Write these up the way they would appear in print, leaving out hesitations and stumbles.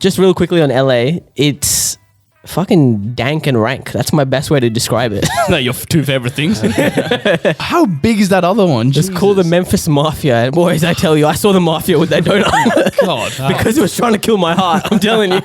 just real quickly on LA, it's fucking dank and rank. That's my best way to describe it. No, your two favorite things. How big is that other one? It's called the Memphis Mafia. And boys, I tell you, I saw the Mafia with that donut. God. Because it was trying to kill my heart. I'm telling you.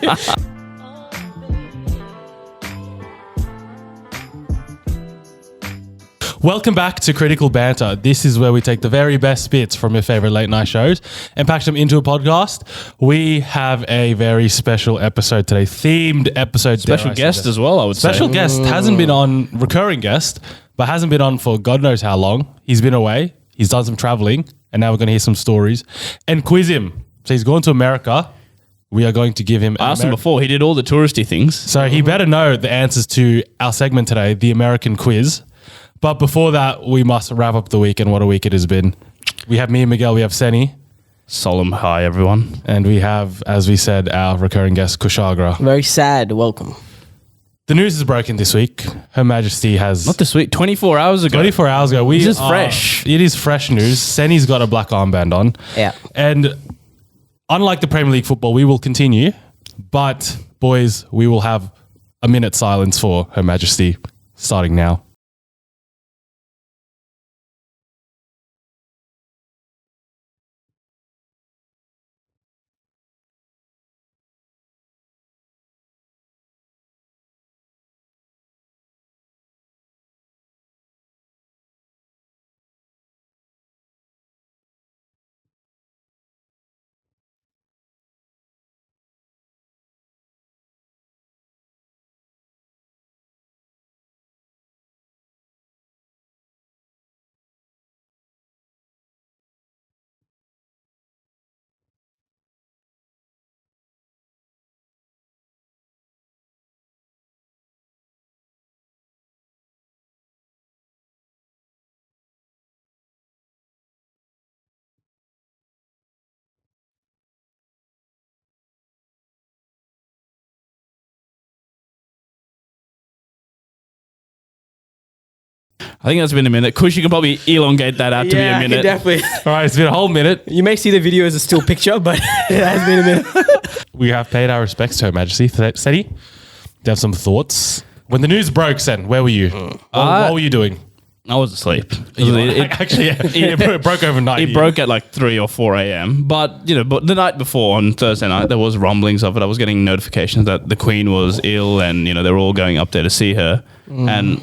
Welcome back to Critical Banter. This is where we take the very best bits from your favorite late night shows and pack them into a podcast. We have a very special episode today, themed episode. Special guest as well, I would say. Special guest hasn't been on, recurring guest, but hasn't been on for God knows how long. He's been away. He's done some traveling, and now we're going to hear some stories and quiz him. So he's gone to America. We are going to give him... I asked him before. He did all the touristy things. So he better know the answers to our segment today, the American quiz. But before that, we must wrap up the week and what a week it has been. We have me and Miguel, we have Seni. Solemn hi, everyone. And we have, as we said, our recurring guest, Kushagra. Very sad. Welcome. The news is broken this week. Her Majesty has... Not this week, 24 hours ago. 24 hours ago. This is fresh. It is fresh news. Seni's got a black armband on. Yeah. And unlike the Premier League football, we will continue. But, boys, we will have a minute silence for Her Majesty starting now. I think that's been a minute. Kush, you can probably elongate that out to be a minute. Yeah, definitely. All right, it's been a whole minute. You may see the video as a still picture, but it has been a minute. We have paid our respects to Her Majesty. Seni, do you have some thoughts? When the news broke, Sen, where were you? What were you doing? I was asleep. It broke overnight. It broke at like 3 or 4 a.m. But the night before on Thursday night, there was rumblings of it. I was getting notifications that the Queen was ill and, they were all going up there to see her. And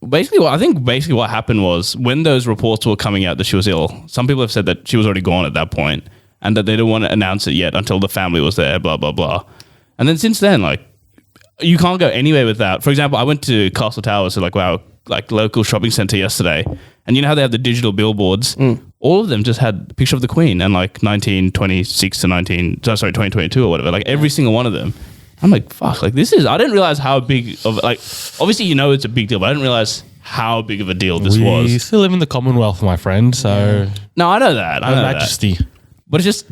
basically what happened was when those reports were coming out that she was ill, some people have said that she was already gone at that point and that they didn't want to announce it yet until the family was there, blah, blah, blah. And then since then, you can't go anywhere with that. For example, I went to Castle Towers, so local shopping center yesterday, and you know how they have the digital billboards? All of them just had a picture of the Queen and 1926 to 2022 or whatever, every single one of them. I'm like, fuck, I didn't realize how big of, obviously it's a big deal, but I didn't realize how big of a deal this was. We still live in the Commonwealth, my friend, so... No, I know that. Her Majesty. But it's just...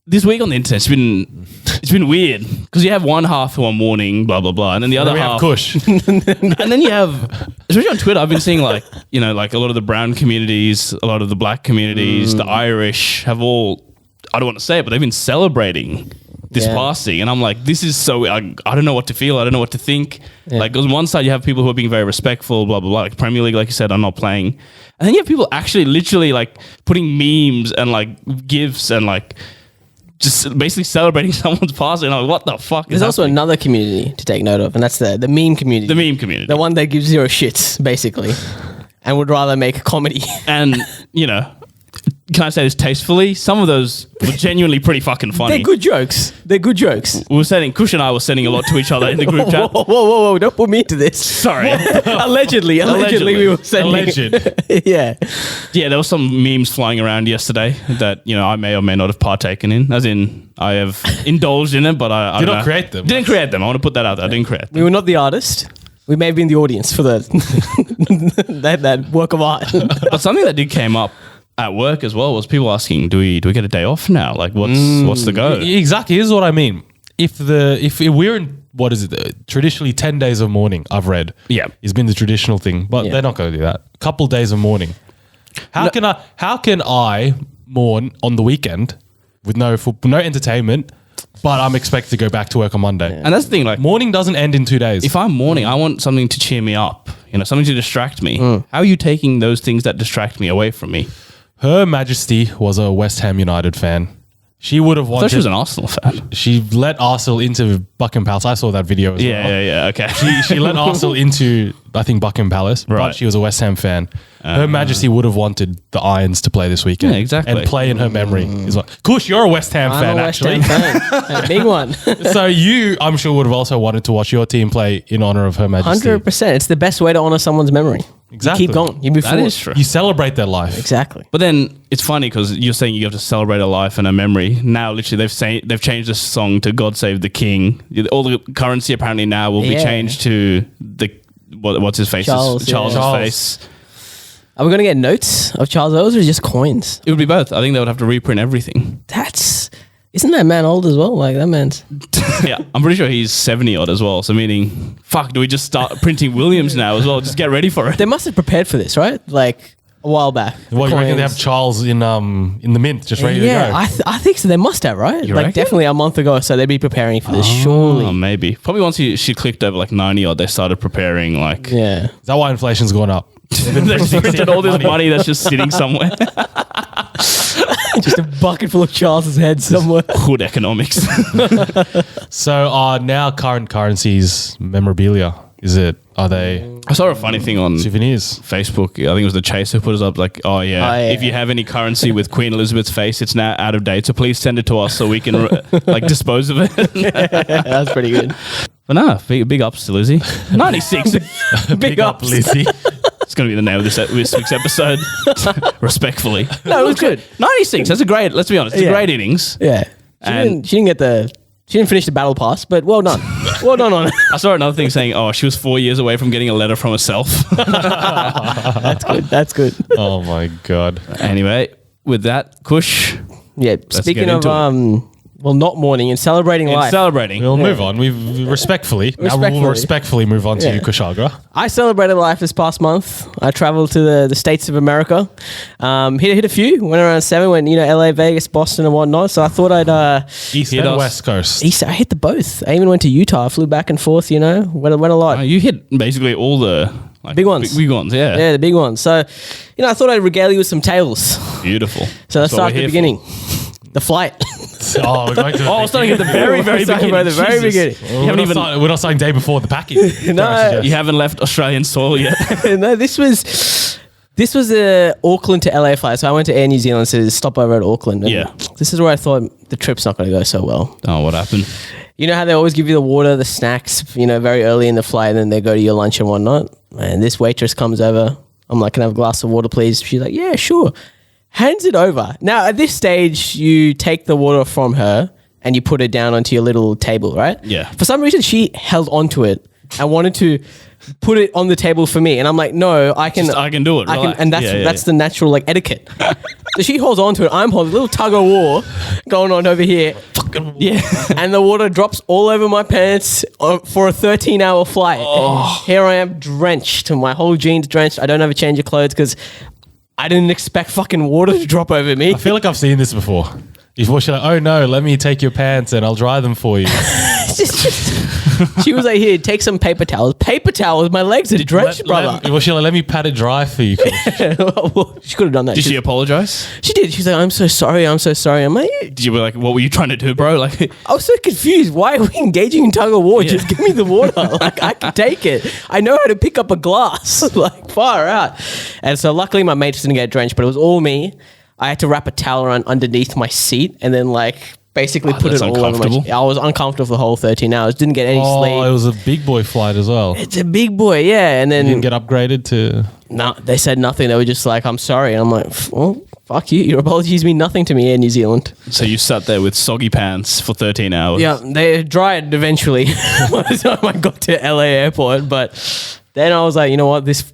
this week on the internet, it's been weird because you have one half who are mourning, blah blah blah, and then the other half. We have Kush, and then you have, especially on Twitter, I've been seeing a lot of the brown communities, a lot of the black communities, the Irish have all, I don't want to say it, but they've been celebrating this passing, and I'm like, this is so. I don't know what to feel. I don't know what to think. Yeah. On one side, you have people who are being very respectful, blah blah blah. Premier League, like you said, are not playing, and then you have people actually literally putting memes and gifs and just basically celebrating someone's passing. I'm like, what the fuck There's also another community to take note of, and that's the meme community. The meme community. The one that gives zero shits, basically, and would rather make comedy. And, can I say this tastefully? Some of those were genuinely pretty fucking funny. They're good jokes. Kush and I were sending a lot to each other in the group chat. Whoa, don't put me into this. Sorry. Allegedly we were sending. Alleged. Yeah, there were some memes flying around yesterday that, I may or may not have partaken in. As in, I have indulged in it, but I did not create them. Didn't create them. I want to put that out there. I didn't create them. We were not the artist. We may have been the audience for that work of art. But something that did came up at work as well was people asking, do we get a day off now? What's the go? Exactly. Here's what I mean. If we're in, what is it? Traditionally 10 days of mourning, I've read. Yeah. It's been the traditional thing, but they're not going to do that. A couple days of mourning. How can I mourn on the weekend with no entertainment but I'm expected to go back to work on Monday. And that's the thing, like, Morning doesn't end in 2 days. if I'm mourning, I want something to cheer me up, something to distract me. How are you taking those things that distract me away from me? Her Majesty was a West Ham United fan. She would have I wanted. thought she was an Arsenal fan. She let Arsenal into Buckingham Palace. I saw that video as well. Yeah, okay. She let Arsenal into, I think, Buckingham Palace, but Right. she was a West Ham fan. Her Majesty would have wanted the Irons to play this weekend. Yeah, exactly. And play in her memory. Is what, Kush, you're a West Ham I'm fan, a West actually. Ham fan. A big one. So you, I'm sure, would have also wanted to watch your team play in honor of Her Majesty. 100%. It's the best way to honor someone's memory. Exactly. You keep going. You move That forward. is true. You celebrate their life. Exactly. But then it's funny because you're saying you have to celebrate a life and a memory. Now, literally, they've changed the song to "God Save the King." All the currency apparently now will be Yeah. changed to what's his face? Charles, yeah. Charles's Charles. face. Are we going to get notes of Charles O's or just coins? It would be both. I think they would have to reprint everything. Isn't that man old as well? Like that man's. Yeah, I'm pretty sure he's 70 odd as well. So meaning, fuck, do we just start printing Williams now as well? Just get ready for it. They must have prepared for this, right? Like a while back. What, you reckon they Coins. have Charles in the mint, just ready to Yeah, go? I think so. They must have, right? You like reckon? definitely a month ago, so they'd be preparing for this. Oh, Surely. maybe. Probably once she clicked over like 90 odd, they started preparing like. Yeah. Is that why inflation's gone up? They just printed all this money that's just sitting somewhere. Just a bucket full of Charles's head somewhere. Hood economics. So now current currencies memorabilia? Are they I saw a funny thing on souvenirs? Facebook. I think it was the Chaser put us up like, oh yeah, yeah. if you have any currency with Queen Elizabeth's face, it's now out of date. So please send it to us so we can like dispose of it. That's pretty good. But no, big ups to Lizzie. 96. Big ups. Lizzie. It's going to be the name of this week's episode. Respectfully. No, it was good. 96. That's a great, let's be honest, it's a Yeah. great innings. Yeah. And- She didn't finish the battle pass, but well done. Well done on it. I saw another thing saying, oh, she was 4 years away from getting a letter from herself. That's good. That's good. Oh my god. Anyway, with that, Kush, Yeah. Speaking get of into not mourning and celebrating in life. celebrating. We'll move on. We respectfully. Now we will respectfully move on to Yeah. Kushagra. I celebrated life this past month. I traveled to the States of America. Hit a few. Went around 7. Went LA, Vegas, Boston, and whatnot. So I thought I'd East Hit and us. West Coast. I hit the both. I even went to Utah. I flew back and forth. Went a lot. You hit basically all the like, Big ones. Big ones, yeah. Yeah, the big ones. So I thought I'd regale you with some tales. Beautiful. So let's That's what start we're at the here beginning. The flight. Oh, we're going to the Starting at the very, very Starting beginning. by the very Jesus. beginning. You haven't even, we're not starting day before the packing. No. you haven't left Australian soil yet. No, this was a Auckland to LA flight. So I went to Air New Zealand, so stop over at Auckland. And Yeah. This is where I thought the trip's not going to go so well. Oh, what happened? You know how they always give you the water, the snacks, very early in the flight, and then they go to your lunch and whatnot. And this waitress comes over. I'm like, can I have a glass of water, please? She's like, yeah, sure. Hands it over. Now, at this stage, you take the water from her and you put it down onto your little table, right? Yeah. For some reason, she held onto it and wanted to put it on the table for me. And I'm like, no, I can do it. I can, relax. and that's the natural etiquette. So she holds on to it. I'm holding a little tug of war going on over here. Yeah. And the water drops all over my pants for a 13-hour flight. Oh. Here I am drenched. My whole jeans drenched. I don't have a change of clothes because I didn't expect fucking water to drop over me. I feel like I've seen this before. She's like, oh no, let me take your pants and I'll dry them for you. She was like, here, take some paper towels. Paper towels? My legs are drenched, brother. Let me pat it dry for you. Well, she could have done that. Did she apologize? She did. She's like, I'm so sorry. I'm so sorry. I'm like, Did you be like, what were you trying to do, bro? Like, I was so confused. Why are we engaging in tug of war? Just give me the water. Like, I can take it. I know how to pick up a glass. Like, far out. And so luckily my mates didn't get drenched, but it was all me. I had to wrap a towel around underneath my seat and then basically put it that's all over my uncomfortable. I was uncomfortable for the whole 13 hours. Didn't get any Oh, sleep. it was a big boy flight as well. It's a big boy, yeah. And then Didn't get upgraded to... no, they said nothing. They were just like, I'm sorry. And I'm like, well, fuck you. Your apologies mean nothing to me, Air New Zealand. so you sat there with soggy pants for 13 hours. Yeah, they dried eventually by the time I got to LA airport. But then I was like, you know what? This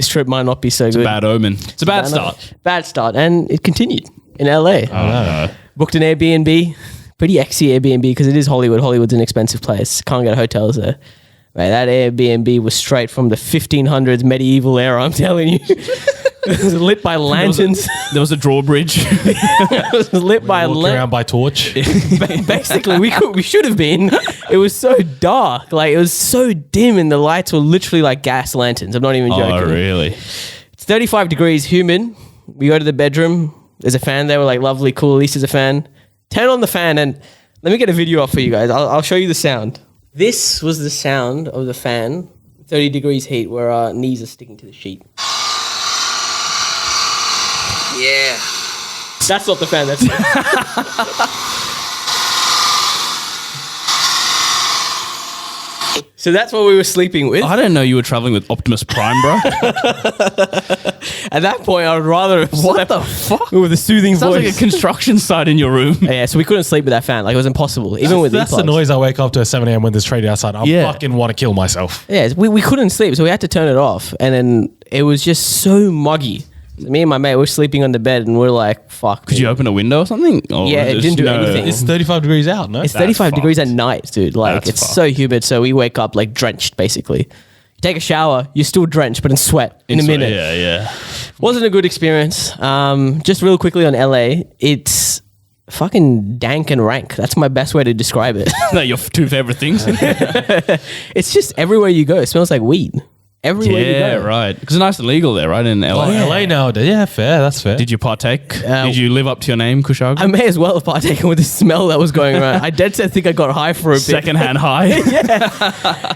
trip might not be so good. Bad omen. It's a bad start. Bad start. And it continued in LA. Booked an Airbnb. Pretty exy Airbnb because it is Hollywood. Hollywood's an expensive place. Can't get hotels there. Right, that Airbnb was straight from the 1500s medieval era. I'm telling you. It was lit by lanterns. There was a drawbridge. It was lit by Walking around by torch. Basically, we should have been. It was so dark, like it was so dim, and the lights were literally like gas lanterns. I'm not even joking. Oh, really? It's 35 degrees, humid. We go to the bedroom. There's a fan there. We're like, lovely, cool. At least there's a fan. Turn on the fan, and let me get a video up for you guys. I'll show you the sound. This was the sound of the fan. 30 degrees heat, where our knees are sticking to the sheet. Yeah. That's not the fan, that's So that's what we were sleeping with. I didn't know you were traveling with Optimus Prime, bro. At that point, I would rather have slept with a soothing Sounds voice. like a construction site in your room. Yeah, so we couldn't sleep with that fan. Like, it was impossible, even with That's the earplugs. noise I wake up to at 7 a.m. when there's trading outside. I fucking want to kill myself. Yeah, we couldn't sleep, so we had to turn it off. And then it was just so muggy. So me and my mate were sleeping on the bed, and we're like, fuck. Could you open a window or something? Or Yeah, it just didn't do anything. It's 35 degrees out, no? It's 35 fucked. degrees at night, dude. Like, That's it's fucked. so humid. So we wake up like drenched, basically. You take a shower, you're still drenched, but in sweat in a minute. Yeah. Wasn't a good experience. Just real quickly on LA, it's fucking dank and rank. That's my best way to describe it. No, your two favorite things. It's just everywhere you go, it smells like weed. Everywhere you Yeah, go. right. Because it's nice and legal there, right? In LA. Oh, LA nowadays. Yeah, fair. That's fair. Did you partake? Did you live up to your name, Kushagra? I may as well have partaken with the smell that was going around. I dead set think I got high for a bit. Secondhand high.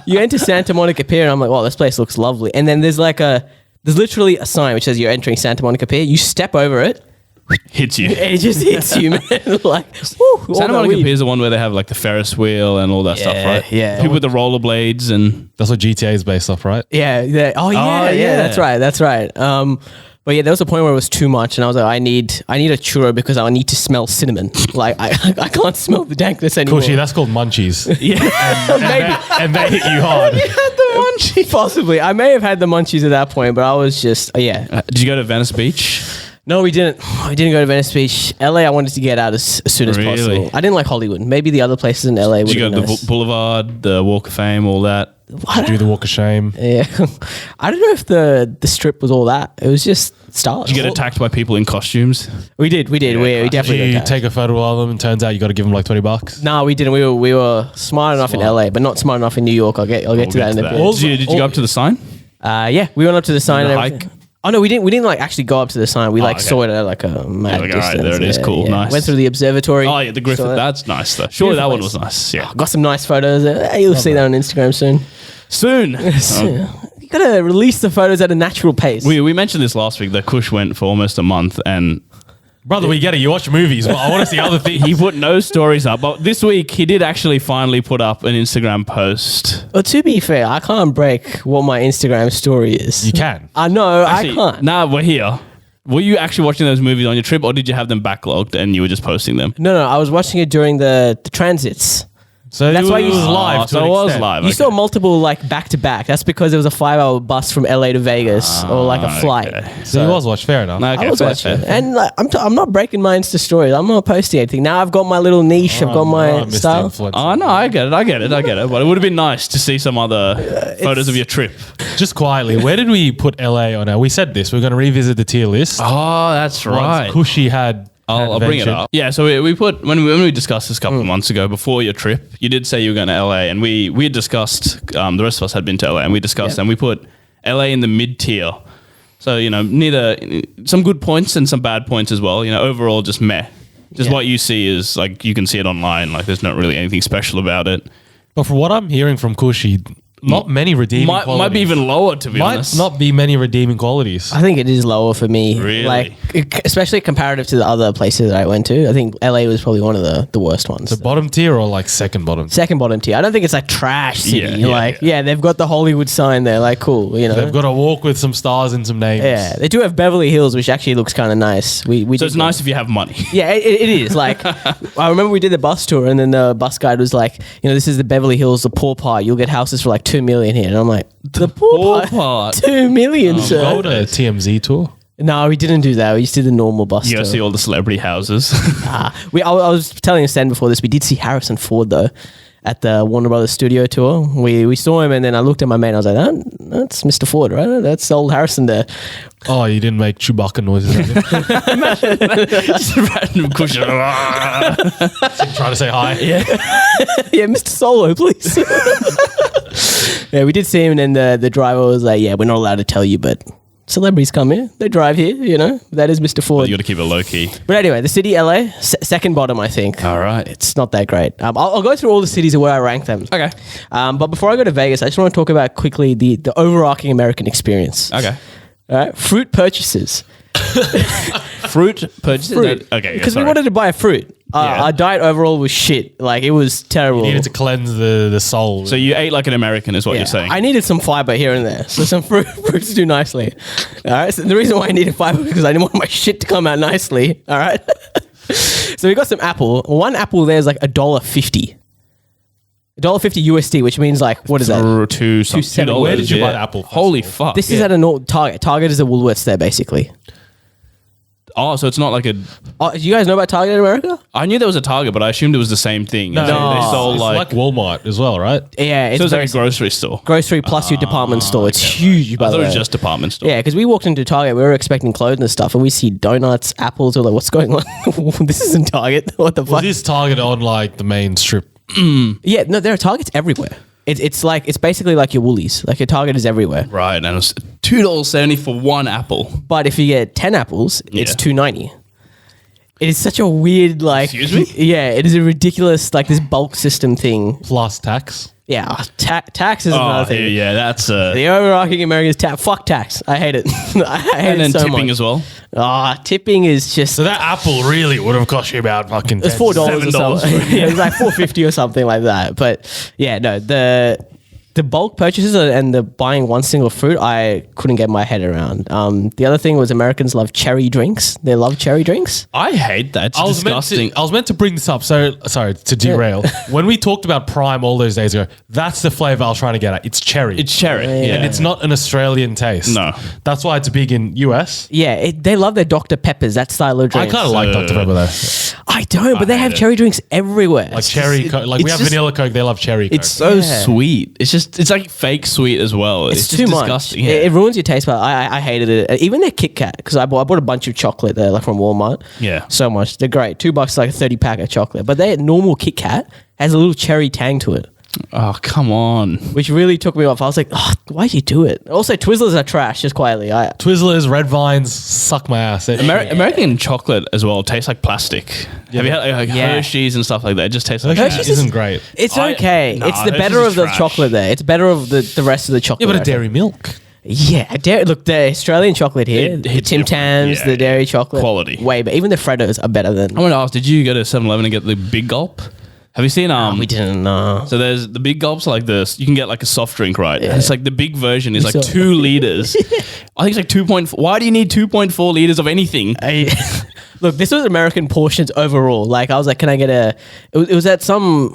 You enter Santa Monica Pier, and I'm like, wow, this place looks lovely. And then there's literally a sign which says you're entering Santa Monica Pier. You step over it, Hits you. and it just hits you, man. Like, woo, all Santa that Monica weed. Pier is the one where they have like the Ferris wheel and all that stuff, right? yeah. People with the rollerblades and That's what GTA is based off, right? Yeah. Oh, yeah. yeah. That's right. But yeah, there was a point where it was too much, and I was like, I need a churro because I need to smell cinnamon. Like, I can't smell the dankness anymore. Cushy, that's called munchies. Maybe. And they hit you hard. Possibly. I may have had the munchies at that point, but I was just, yeah. did you go to Venice Beach? No, we didn't. We didn't go to Venice Beach. LA, I wanted to get out as soon as Really? possible. I didn't like Hollywood. Maybe the other places in LA would Did you be go to nice. the Boulevard, the Walk of Fame, all that? Do the walk of shame. Yeah. I don't know if the strip was all that. It was just stylish. Did you get attacked by people in costumes? We did. We definitely Did you got take a photo of them and turns out you got to give them like $20? No, we didn't. We were smart enough in LA, but not smart enough in New York. I'll get to that in a bit. Did you go up to the sign? Yeah, we went up to the sign The and hike? everything. Oh no, we didn't like actually go up to the sign. We okay. saw it at like a mad like, all right, distance. there it is. Cool, nice. Went through the observatory. Oh yeah, the Griffith. Saw that. That's nice though. Surely that one Beautiful was nice. Yeah. Got some nice photos. You'll see that on Instagram soon. Soon. You gotta release the photos at a natural pace. We mentioned this last week that Kush went for almost a month and Brother, we get it. You watch movies, but I want to see other things. he put no stories up. But this week he did actually finally put up an Instagram post. Well, to be fair, I can't break what my Instagram story is. You can. I know, Actually, I can't. Nah, we're here. Were you actually watching those movies on your trip, or did you have them backlogged and you were just posting them? No, I was watching it during the transits. So That's why you- it was live. to so an it was extent. live. You okay. saw multiple like back to back. That's because it was a 5-hour bus from LA to Vegas or like a flight. okay. So you was watched. Fair enough. No, okay, I was fair, watching, fair. and like, I'm not breaking my Insta stories. I'm not posting anything. Now I've got my little niche. I've got my Mr. style. Influencer. Oh no, I get it. But it would have been nice to see some other photos of your trip. Just quietly, where did we put LA on our? We said this. We're going to revisit the tier list. Oh, that's Once Cushy had. I'll bring it ventured. up. Yeah, so we put when we discussed this a couple of months ago before your trip, you did say you were going to LA, and we had discussed. The rest of us had been to LA, and we discussed, and we put LA in the mid tier. So neither some good points and some bad points as well. Overall just meh. Just what you see is like you can see it online. Like there's not really anything special about it. But from what I'm hearing from Cushy, not many redeeming qualities. Might be even lower to be Might honest. not be many redeeming qualities. I think it is lower for me. Really? Like, especially comparative to the other places that I went to. I think LA was probably one of the worst ones. The bottom tier or like second bottom? Second bottom tier. I don't think it's like trash city. Yeah, They've got the Hollywood sign there. Like, cool. They've got a walk with some stars and some names. Yeah, they do have Beverly Hills, which actually looks kind of nice. We So did it's go. nice if you have money. Yeah, it is. Like, I remember we did the bus tour, and then the bus guide was like, this is the Beverly Hills, the poor part. You'll get houses for like $2 million here. And I'm like, the poor part? $2 million, sir. Go to a TMZ tour. No, we didn't do that. We just did the normal bus You tour. go see all the celebrity houses. I was telling Sen before this, we did see Harrison Ford though. at the Warner Brothers studio tour. We saw him, and then I looked at my mate and I was like, that's Mr. Ford, right? That's old Harrison there. Oh, you didn't make Chewbacca noises. Just a random Kush. Trying to say hi. Yeah, yeah, Mr. Solo, please. Yeah, we did see him, and then the driver was like, yeah, we're not allowed to tell you, but celebrities come here. They drive here, you know. That is Mr. Ford. You got to keep it low key. But anyway, the city, LA, second bottom, I think. All right. It's not that great. I'll go through all the cities and where I rank them. Okay. But before I go to Vegas, I just want to talk about quickly the overarching American experience. Okay. All right. Fruit purchases. Fruit purchases? Fruit. Okay. Because we wanted to buy a fruit. Yeah. Our diet overall was shit. Like, it was terrible. You needed to cleanse the soul. So you ate like an American is what Yeah. you're saying. I needed some fiber here and there. So some fruits do nicely. All right. So the reason why I needed fiber is because I didn't want my shit to come out nicely. All right. So we got some apple. One apple there is like $1.50. $1.50 USD, which means like, what is that? $2. Where did you buy the apple? Holy fuck. This is at a Target. Target is a Woolworths there, basically. Oh, so it's not like a... Oh, do you guys know about Target in America? I knew there was a Target, but I assumed it was the same thing. No, They sold it's like Walmart as well, right? Yeah, So it's very like a grocery store. grocery plus your department store. It's huge, by I the thought it way. was just department store. Yeah, because we walked into Target, we were expecting clothes and stuff, and we see donuts, apples. We're like, what's going on? This isn't Target. What the Was fuck? this Target on like the main strip? Yeah, no, there are Targets everywhere. It's basically like your Woolies. Like your Target is everywhere. Right, and it was $2.70 for one apple. But if you get 10 apples, it's Yeah. $2.90. It is such a weird, like... Excuse me? Yeah, it is a ridiculous, like, this bulk system thing. Plus tax. Yeah, tax is Oh, another thing. yeah, that's... The overarching American is tax. Fuck tax. I hate it. I hate and it then so tipping much. as well. Tipping is just... So that apple really would have cost you about fucking It's $4 or $7 something. Yeah, it's like $4.50 or something like that. But yeah, no, the bulk purchases and the buying one single fruit, I couldn't get my head around. The other thing was Americans love cherry drinks. They love cherry drinks. I hate that. It's disgusting. I was meant to bring this up. So sorry to derail. When we talked about Prime all those days ago, that's the flavor I was trying to get at. It's cherry. It's cherry. Yeah. And it's not an Australian taste. No. That's why it's big in US. Yeah, they love their Dr. Peppers, that style of I drink. kind of like Dr. Pepper though. I don't, but they hate have it. cherry drinks everywhere. Like cherry Coke. Like we it's have just- vanilla Coke, they love cherry Coke. It's so Yeah. sweet. It's like fake sweet as well. It's just too much. disgusting. It ruins your taste bud. I hated it. Even their Kit Kat, because I bought a bunch of chocolate there, like from Walmart. Yeah. So much. They're great. $2 like a 30 pack of chocolate. But their normal Kit Kat has a little cherry tang to it, Oh, come on. which really took me off. I was like, oh, why'd you do it? Also, Twizzlers are trash, just quietly. Twizzlers, Red Vines, suck my ass. American chocolate as well tastes like plastic. Have you had like Yeah. Hershey's and stuff like that? It just tastes like Hershey's that. isn't great. It's I- okay. nah, it's the Hershey's better is of the trash. chocolate there. It's better of the rest of the chocolate. Yeah, but I a think. dairy milk. Yeah, look, the Australian chocolate here, It the hits Tim different. Tams, Yeah, the yeah. dairy chocolate. Quality. Way, but even the Freddos are better than... I want to ask, did you go to 7-Eleven and get the big gulp? Have you seen we didn't know. So there's the big gulps like this. You can get like a soft drink, right? Yeah. And it's like the big version is like saw- 2 liters. I think it's like 2.4. Why do you need 2.4 liters of anything? Look, this was American portions overall. Like, I was like, can I get a... It was at some...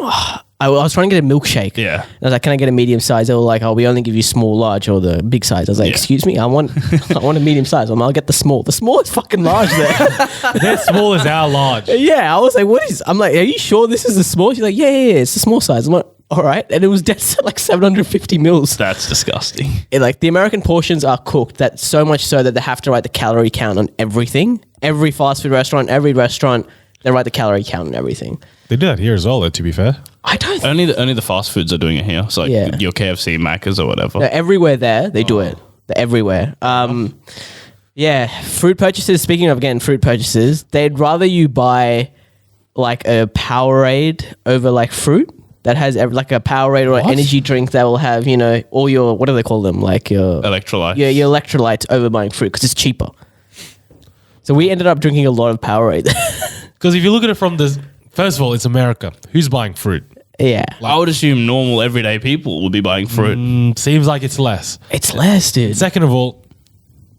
I was trying to get a milkshake. Yeah. And I was like, can I get a medium size? They were like, oh, we only give you small, large, or the big size. I was like, Yeah. excuse me? I want a medium size. I'll get the small. The small is fucking large there. They're small as our large. Yeah, I was like, what is... I'm like, are you sure this is the small? She's like, yeah, it's the small size. I'm like, all right. And it was dead set like 750 mils. That's disgusting. Like, the American portions are cooked that so much so that they have to write the calorie count on everything. Every fast food restaurant, every restaurant, they write the calorie count on everything. They do that here as well, though, to be fair. I don't... Only the fast foods are doing it here. So like Yeah. your KFC, Macca's or whatever. They're everywhere there. They do it. They're everywhere. Yeah, fruit purchases. Speaking of, again, fruit purchases, they'd rather you buy like a Powerade over like fruit that has like a Powerade or an energy drink that will have, you know, all your, what do they call them? Like your Electrolytes. Yeah, your electrolytes over buying fruit because it's cheaper. So we ended up drinking a lot of Powerade. Because if you look at it from the... First of all, it's America. Who's buying fruit? Yeah. I would assume normal everyday people would be buying fruit. Seems like it's less. It's less, dude. Second of all,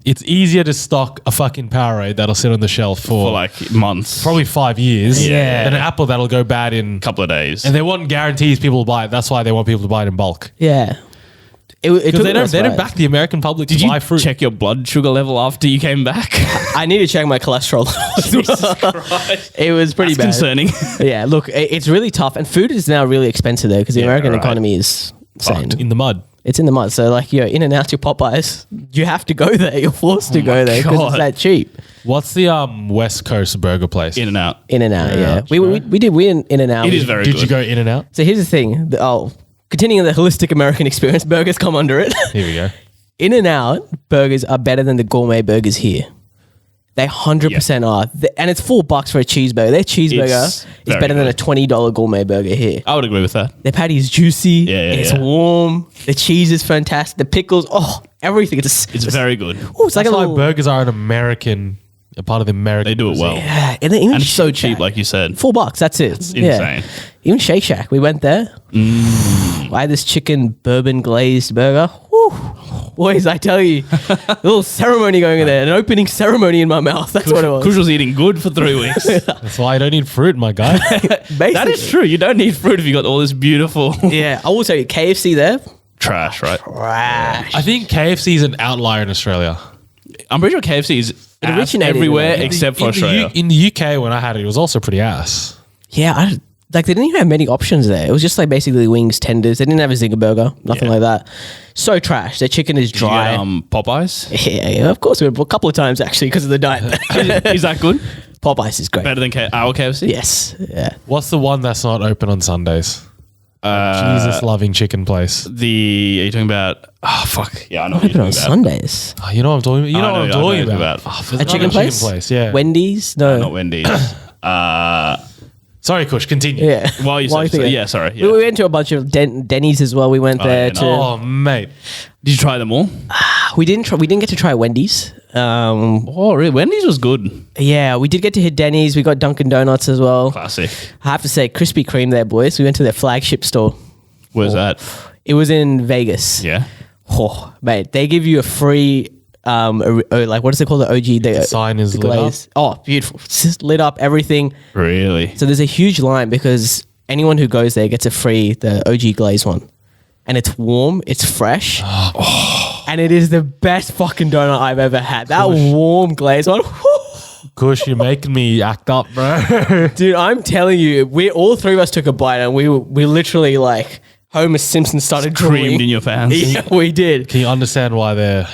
it's easier to stock a fucking Powerade that'll sit on the shelf For for like months. probably 5 years Yeah. than an apple that'll go bad in... a couple of days. And they want guarantees people will buy it. That's why they want people to buy it in bulk. Yeah. It Because took they me don't by surprise. back the American public Did to you buy fruit. check your blood sugar level after you came back? I need to check my cholesterol. It was pretty That's bad. concerning. Yeah, look, it's really tough, and food is now really expensive there because the American right. economy is insane. in the mud. It's in the mud, so like you're in and out your Popeyes, you have to go there. You're forced to go there because it's God. that cheap. What's the West Coast burger place? In and out. In and out, yeah. Yeah, We did in and out. It is very Did good. you go in and out? So here's the thing. Continuing the holistic American experience, burgers come under it. Here we go. In and out burgers are better than the gourmet burgers here. They 100% are. And it's $4 for a cheeseburger. Their cheeseburger It's is very better than a good. $20 gourmet burger here. I would agree with that. Their patty is juicy. Yeah, It's yeah. warm. The cheese is fantastic. The pickles, everything. It's very good. It's like That's a why little. burgers are a part of the American. They do it well. Yeah, and even And it's so Shake cheap, Shack. like you said. $4, that's it. It's insane. Even Shake Shack, we went there. I had this chicken bourbon glazed burger. Whew. Boys, I tell you, a little ceremony going in there, an opening ceremony in my mouth. That's what it was. Kush was eating good for 3 weeks. That's why I don't eat fruit, my guy. That is true. You don't need fruit if you got all this beautiful Yeah, I will say KFC there. trash, right? Trash. I think KFC is an outlier in Australia. I'm pretty sure KFC is ass originated everywhere in the- except for in the Australia. in the UK, when I had it, it was also pretty ass. Yeah, they didn't even have many options there. It was just like basically wings, tenders. They didn't have a zinger burger, nothing Yeah. like that. So trash. Their chicken is Did you dry. get, Popeyes? Yeah, of course. We went a couple of times actually because of the diet. Is that good? Popeyes is great. Better than our KFC? Yes. Yeah. What's the one that's not open on Sundays? Jesus loving chicken place. Are you talking about? Oh fuck! Yeah, I know what Open you're on talking about. Sundays. Oh, you know what I'm talking about? You know I what I'm know talking what you're about. talking about. Oh, A chicken place? Yeah. Wendy's? No. Not Wendy's. Sorry, Kush, continue. Yeah. While you While said, thinking- yeah, sorry. We Yeah. went to a bunch of Denny's as well. We went there yeah, to. Oh, mate. Did you try them all? We didn't get to try Wendy's. Oh, really? Wendy's was good. Yeah, we did get to hit Denny's. We got Dunkin' Donuts as well. Classic. I have to say, Krispy Kreme there, boys. We went to their flagship store. Where's that? It was in Vegas. Yeah. Oh, mate, they give you a free, like what is it called? The OG. The sign is lit up? glaze. Oh, beautiful. It's just lit up, everything. Really? So there's a huge line because anyone who goes there gets the OG glaze one. And it's warm, it's fresh. And it is the best fucking donut I've ever had. That warm glaze one. Kush, you're making me act up, bro. Dude, I'm telling you, all three of us took a bite and we literally like Homer Simpson started Creamed drooling. in your pants. Yeah, we did. Can you understand why they're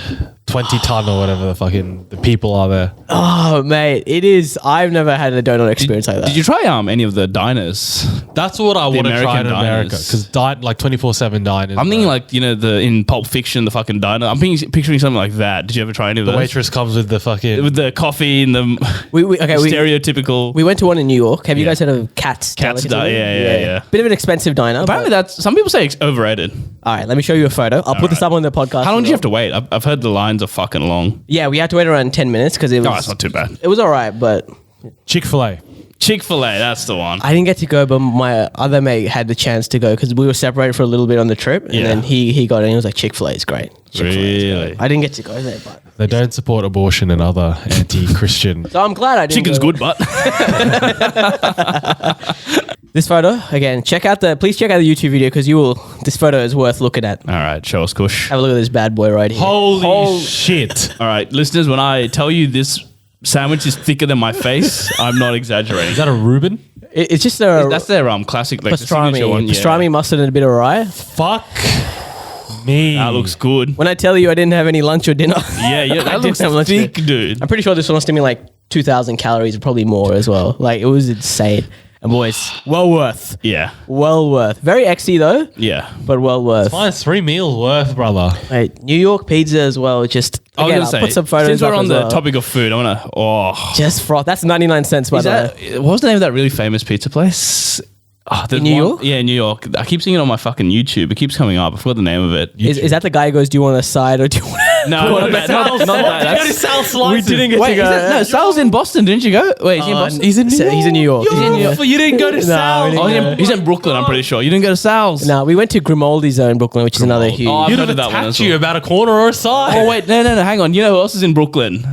20 ton or whatever the people are there? Oh, mate, it is. I've never had a donut experience like that. Did you try any of the diners? That's what I want to try in American America. diners. Because like 24/7 diners. I'm thinking bro. like in Pulp Fiction, the fucking diner. I'm picturing something like that. Did you ever try any of the those? waitress comes with the fucking. With the coffee and the we stereotypical. went to one in New York. Have you guys heard of Cat's? Cat's Delicacy? yeah. Bit of an expensive diner. Apparently, but- some people say it's overrated. all right, let me show you a photo. I'll put this up on the podcast. How long as do you well. have to wait? I've heard the lines are fucking long. Yeah, we had to wait around 10 minutes because it was. Oh, that's not too bad. It was all right, but Chick-fil-A. Chick-fil-A, that's the one. I didn't get to go. But my other mate had the chance to go because we were separated for a little bit on the trip, and Yeah. then he got it. and He was like, "Chick-fil-A is great." Chick-fil-A is Really? great. I didn't get to go there, but They don't support abortion and other anti-Christian. so I'm glad I didn't. Chicken's go. good, but This photo again. Please check out the YouTube video because this photo is worth looking at. all right, show us, Kush. Have a look at this bad boy right here. Holy shit. All right, listeners, when I tell you this sandwich is thicker than my face, I'm not exaggerating. Is that a Reuben? It's just a That's their classic like the signature one. pastrami, mustard, and a bit of rye. Fuck me. That looks good. When I tell you I didn't have any lunch or dinner, Yeah, I that didn't looks have lunch or thick, dinner. dude. I'm pretty sure this one lasted me like 2,000 calories, probably more as well. Like it was insane. And boys, well worth. Yeah, Well worth. Very XC though, yeah. but well worth. Fine, 3 meals worth, brother. Hey, New York pizza as well. Just I was again, gonna I'll say, put some photos since we're up on as the well. topic of food, I wanna. Oh, Just froth. That's 99 cents by is the that way. what was the name of that really famous pizza place? Oh, there's In New one- York? Yeah, in New York. I keep seeing it on my fucking YouTube. It keeps coming up. I forgot the name of it. Is that the guy who goes, "Do you want a side or do you want?" No, not that. Not that. That's- We didn't get Wait, to go. is that, no, Sal's in Boston. Didn't you go? Wait, is he in Boston? He's in New York. He's in New York. He's in New York. You didn't go to Sal's. we Oh, didn't he's in Brooklyn. I'm pretty sure. You didn't go to Sal's. No, we went to Grimaldi's in Brooklyn, which is another huge. Oh, I've You'd heard have of that one attacked as you well. about a corner or a side. Oh wait, no. Hang on. You know who else is in Brooklyn?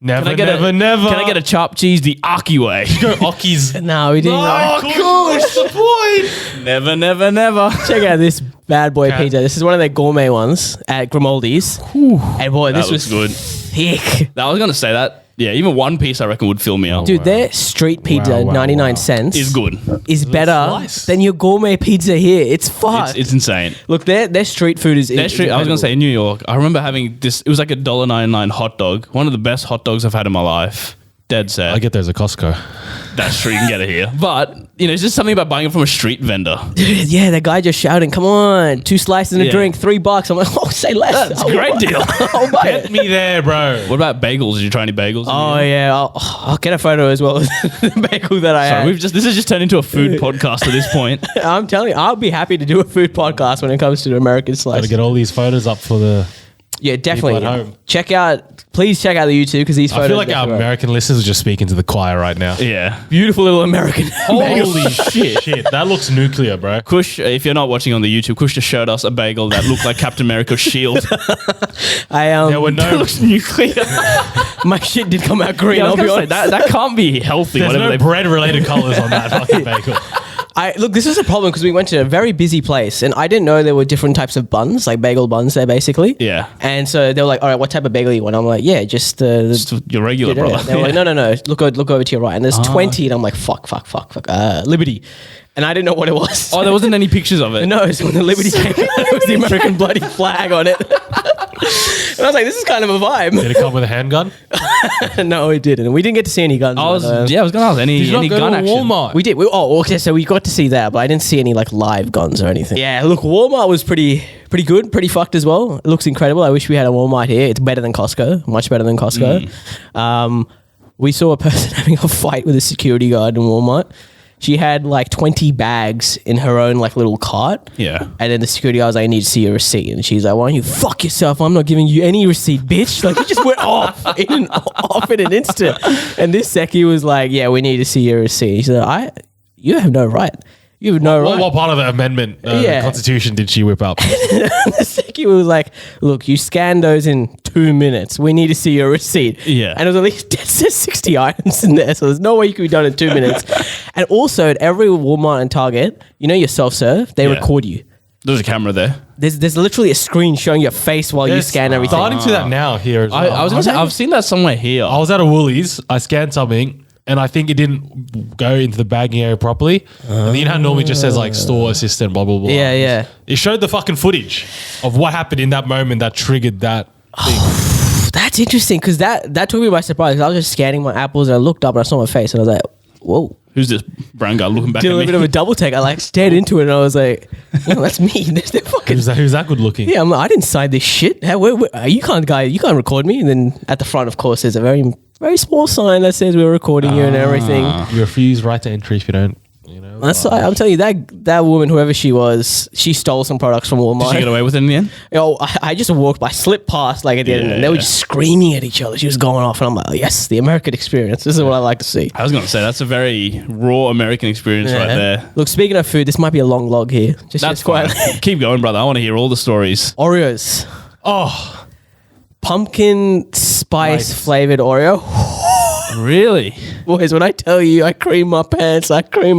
Never, Can I get never. Can I get a chopped cheese the Aki way? Go Oki's. No, we didn't. What's the point? Never, never, never. Check out this bad boy Okay. pizza. This is one of their gourmet ones at Grimaldi's. And boy, this That was was good. thick. I was gonna say that. Yeah, even one piece I reckon would fill me up. Dude, their street pizza, Wow, 99 wow. cents, Is good. is better slice. than your gourmet pizza here. It's fucked. It's insane. Look, their street food is. That street, I was gonna say in New York. I remember having this. It was like $1.99 hot dog. One of the best hot dogs I've had in my life. Dead sad. I get those at Costco. That's true. You can get it here, but it's just something about buying it from a street vendor. Dude, yeah, that guy just shouting, "Come on, 2 slices and a Yeah. drink, $3." I'm like, oh, say less. That's a great deal. I'll buy it. Get me there, bro. What about bagels? Did you try any bagels? Oh yeah, I'll get a photo as well of the bagel that I Sorry, had. this has just turned into a food podcast at this point. I'm telling you, I'll be happy to do a food podcast when it comes to American Gotta slice. get all these photos up for the. Yeah, definitely. at home. Please check out the YouTube because these photos. I feel like our definitely- American listeners are just speaking to the choir right now. Yeah. beautiful little American. Holy shit. That looks nuclear, bro. Kush, if you're not watching on the YouTube, Kush just showed us a bagel that looked like Captain America's shield. There were It no. looks nuclear. my shit did come out green. Yeah, I I'll was be gonna say, honest. that can't be healthy. There's whatever no they bread-related colors on that fucking bagel. Look, this is a problem because we went to a very busy place and I didn't know there were different types of buns, like bagel buns there basically. Yeah. And so they were like, all right, what type of bagel you want? I'm like, yeah, just Just your regular yeah. brother. They were like, no, look over to your right. And there's 20 and I'm like, fuck, Liberty. And I didn't know what it was. Oh, there wasn't any pictures of it. No, so when the Liberty came out, it was the American bloody flag on it. And I was like, this is kind of a vibe. Did it come with a handgun? No, it didn't. We didn't get to see any guns. I was but, I was gonna ask any Did you not go gun to action. Walmart? We did. Okay, so we got to see that, but I didn't see any like live guns or anything. Yeah, look, Walmart was pretty good, pretty fucked as well. It looks incredible. I wish we had a Walmart here. It's better than Costco, much better than Costco. We saw a person having a fight with a security guard in Walmart. She had like 20 bags in her own like little cart. Yeah. And then the security guard was like, I need to see your receipt. And she's like, why don't you fuck yourself? I'm not giving you any receipt, bitch. Like, you just went off in an instant. And this secchi was like, yeah, we need to see your receipt. She's like, you have no right. You have no right. What part of the amendment Yeah. constitution did she whip up? The secchi was like, look, you scanned those in 2 minutes. We need to see your receipt. Yeah. And it was at least, it says 60 items in there. So there's no way you could be done in 2 minutes. And also at every Walmart and Target, your self-serve, they Yeah. record you. There's a camera there. There's literally a screen showing your face while you There's scan everything. Starting to that now here as well. I was gonna say I've seen that somewhere here. I was at a Woolies. I scanned something, and I think it didn't go into the bagging area properly. And you know how it normally just says like store assistant, blah blah blah. Yeah, yeah. It showed the fucking footage of what happened in that moment that triggered that thing. That's interesting because that took me by surprise. 'Cause I was just scanning my apples and I looked up and I saw my face and I was like, whoa. Who's this brown guy looking back Did at a me? little bit of a double take. I like stared into it and I was like, that's me. They're fucking. Who's that good looking? Yeah, I'm like, I didn't sign this shit. You can't record me. And then at the front, of course, there's a very, very small sign that says we're recording you and everything. You refuse right to entry if you don't. That's I'm telling you that woman, whoever she was, she stole some products from Walmart. Did she get away with it in the end? I just walked by, slipped past like at the end, and they were just screaming at each other. She was going off, and I'm like, oh, yes, the American experience. This is what I like to see. I was gonna say that's a very raw American experience right there. Look, speaking of food, this might be a long log here. That's fine. Keep going, brother. I want to hear all the stories. Oreos, Oh, pumpkin spice flavored Oreo. Really? Boys, when I tell you I cream my pants. That good?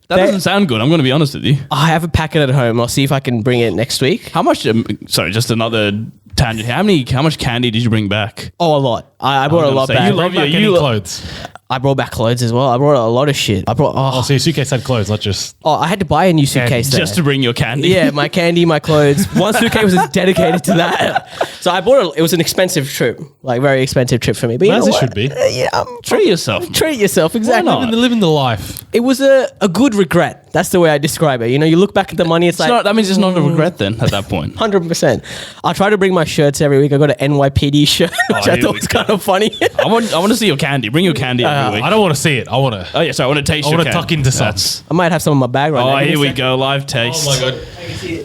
That doesn't sound good. I'm going to be honest with you. I have a packet at home. I'll see if I can bring it next week. How much? Sorry, just another tangent. How much candy did you bring back? Oh, a lot. I brought a lot back. You love back your any you clothes. I brought back clothes as well. I brought a lot of shit. Oh, so your suitcase had clothes, not just. I had to buy a new suitcase there. just to bring your candy. Yeah, my candy, my clothes. One suitcase was dedicated to that. So I bought it was an expensive trip, like very expensive trip for me. But you As know it what? should be. Yeah, Treat yourself. treat yourself. Exactly. not? Living the life. It was a good regret. That's the way I describe it. You look back at the money, it's like That means it's not a regret then at that point. 100%. I try to bring my shirts every week. I got an NYPD shirt, which I here thought we was go. kind of funny. I want to see your candy. Bring your candy every week. I don't want to see it. I want to. Oh yeah, sorry. I want to taste I your wanna candy. tuck into some. That's- I might have some in my bag right now. Oh, Give me here a we sec. go. Live taste. god.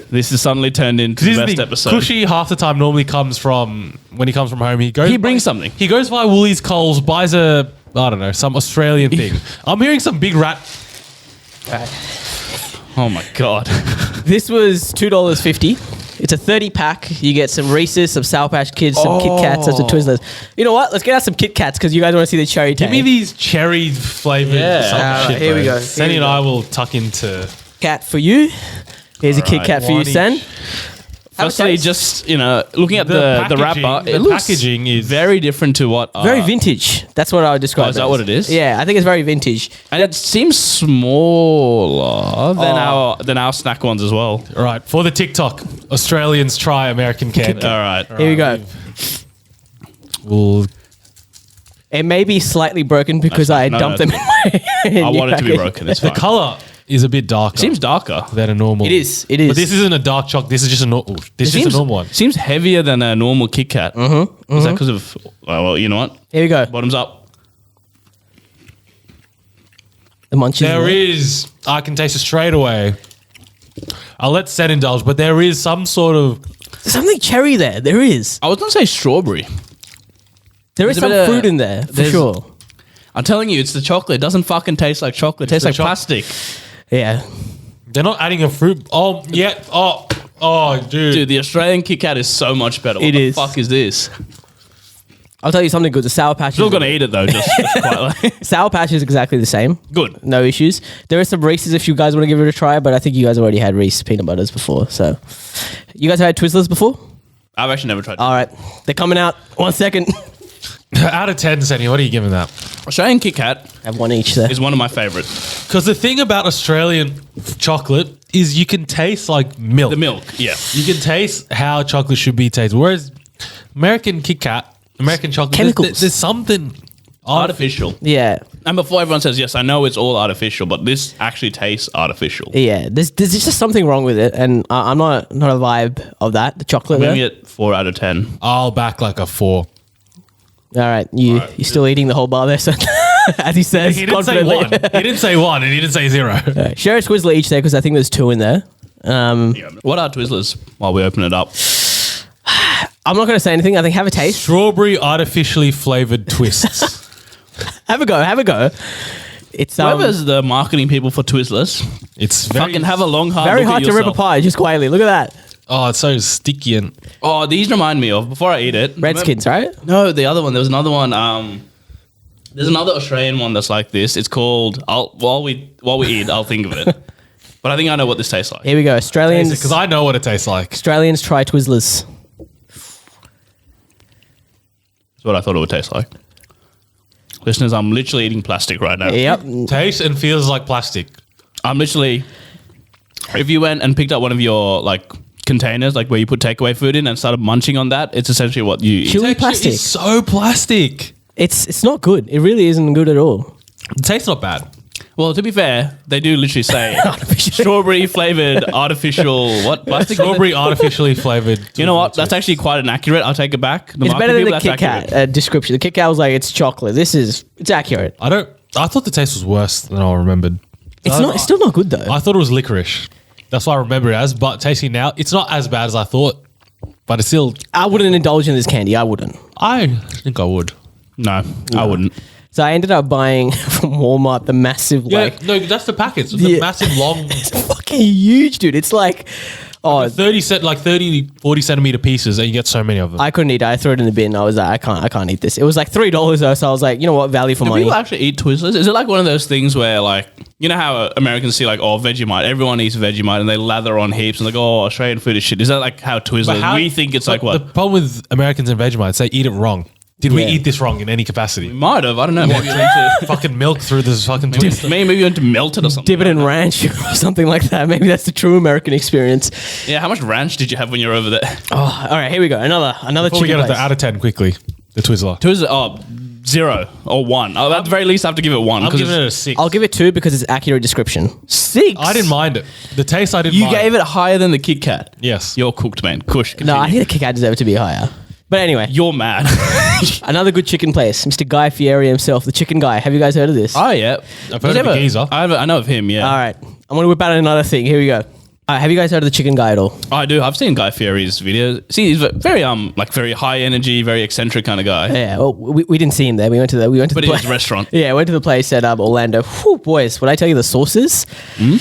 This has suddenly turned into the best episode. Cushy half the time normally comes from when he comes from home. He brings something. He goes via Woolies, Coles, buys I don't know, some Australian thing. I'm hearing some big rat. Oh my god. This was $2.50. It's a 30 pack. You get some Reese's, some Sour Patch Kids, some Kit Kats, and some Twizzlers. You know what? Let's get out some Kit Kats because you guys want to see the cherry Give tang. me these cherry flavored. Alright, shit, here we bro. go. Sandy and I will tuck into. Cat for you. Here's a Kit Alright. Kat for you, One Sen. each. Firstly, just looking at the wrapper, the it looks packaging is very different to what. Very vintage. That's what I would describe. Oh, is that as. what it is? Yeah, I think it's very vintage. and it seems smaller than our snack ones as well. All right, for the TikTok, Australians try American candy. All right. Here we go. We'll It may be slightly broken because I No, dumped no, them in my. I want it to be broken. It's the fine. color is a bit darker. Seems darker. than a normal. It is. It is. But this isn't a dark chocolate. This is just a normal. This is just Seems a normal one. Seems heavier than a normal Kit Kat. Is that because of? Well, you know what? Here we go. Bottoms up. The munchies. There is. I can taste it straight away. I'll let Sen indulge, but there is some sort of. There's something cherry there. There is. I was gonna say strawberry. There is There's a some bit of- fruit in there for there's- sure. I'm telling you, it's the chocolate. It doesn't fucking taste like chocolate. It tastes the like plastic. Yeah. They're not adding a fruit. Oh yeah. Dude. Dude, the Australian Kit Kat is so much better. What It the is. fuck is this? I'll tell you something good. The Sour Patch. Still gonna eat it though. Just quietly. Sour Patch is exactly the same. Good. No issues. There are some Reese's if you guys want to give it a try, but I think you guys already had Reese peanut butters before. So, you guys had Twizzlers before? I've actually never tried. All right, they're coming out. 1 second. Out of 10, Senny, what are you giving that? Australian Kit Kat Have one each there. is one of my favorites. Because the thing about Australian chocolate is you can taste like milk. The milk, yeah. You can taste how chocolate should be tasted. Whereas American Kit Kat, American chocolate, Chemicals. there's something Artificial. Yeah, And before everyone says, yes, I know it's all artificial, but this actually tastes artificial. yeah. There's just something wrong with it, and I'm not a vibe of that. The chocolate. I'm There. giving it 4 out of 10. I'll back like a 4. All right, you're still eating the whole bar there, so as he says, He didn't say confidently. 1. He didn't say 1 and he didn't say 0. Share a Twizzler each there because I think there's 2 in there. What are Twizzlers while we open it up? I'm not going to say anything. I think have a taste. Strawberry artificially flavored twists. Have a go. Have a go. It's Whoever's the marketing people for Twizzlers, It's very, fucking have a long hard very look hard at to rip yourself. apart. Just quietly. Look at that. oh, it's so sticky and Oh, these remind me of, before I eat it. Redskins, right? No, the other one. There was another one. There's another Australian one that's like this. It's called, while we eat, I'll think of it. But I think I know what this tastes like. Here we go. Australians. because I know what it tastes like. Australians try Twizzlers. That's what I thought it would taste like. Listeners, I'm literally eating plastic right now. Yep. Tastes and feels like plastic. I'm literally, if you went and picked up one of your like containers, like where you put takeaway food in and started munching on that, it's essentially what you eat. Chewy Texture plastic. is so plastic. It's not good. It really isn't good at all. It tastes not bad. Well, to be fair, they do literally say strawberry flavored artificial what plastic? Strawberry artificially flavored. You know what? That's actually quite inaccurate. I'll take it back. The It's better marketing than the people, Kit that's Kat accurate. description. The Kit Kat was like it's chocolate. It's accurate. I thought the taste was worse than I remembered. It's not. It's still not good though. I thought it was licorice. That's what I remember it as. But tasting now, it's not as bad as I thought. But it's still. I wouldn't indulge in this candy. I wouldn't. I think I would. No, I wouldn't. So I ended up buying from Walmart the massive like no, that's the packets. It's Yeah. a massive long, it's fucking huge, dude. It's like 30, 40 centimeter pieces, and you get so many of them. I couldn't eat it. I threw it in the bin. I was like, I can't eat this. It was like $3 though, so I was like, you know what, value for Do money. people actually eat Twizzlers? Is it like one of those things where, like, you know how Americans see, like, oh, Vegemite, everyone eats Vegemite, and they lather on heaps and like, oh, Australian food is shit. Is that like how Twizzlers? We think it's like but what? The problem with Americans and Vegemites, they eat it wrong. Did we Yeah. eat this wrong in any capacity? Might have. I don't know. Maybe you went to, Fucking milk through this fucking twist. maybe you went to melt it or something. Dip it in ranch or something like that. Maybe that's the true American experience. Yeah. How much ranch did you have when you were over there? Oh, all right, here we go. Another Before we chicken get place. out of 10 quickly, the Twizzler. Twizzler. Oh, 0 or 1. Oh, at the very least, I have to give it 1. I'm 'cause giving it it's- a 6. I'll give it 2 because it's accurate description. 6. I didn't mind it. The taste I didn't You mind. gave it higher than the Kit Kat. Yes. You're cooked, man. Kush. No, I Continue. think the Kit Kat deserved to be higher. But anyway, You're mad. another good chicken place, Mr. Guy Fieri himself, the chicken guy. Have you guys heard of this? Oh, yeah. I've heard of the geezer. I know of him, yeah. All right, I'm going to whip out another thing. Here we go. Have you guys heard of the chicken guy at all? I do. I've seen Guy Fieri's videos. See, he's very like very high energy, very eccentric kind of guy. Yeah, well, we didn't see him there. We went to the But the in his restaurant. Yeah, went to the place at Orlando. Whew, boys, would I tell you the sauces? Hmm?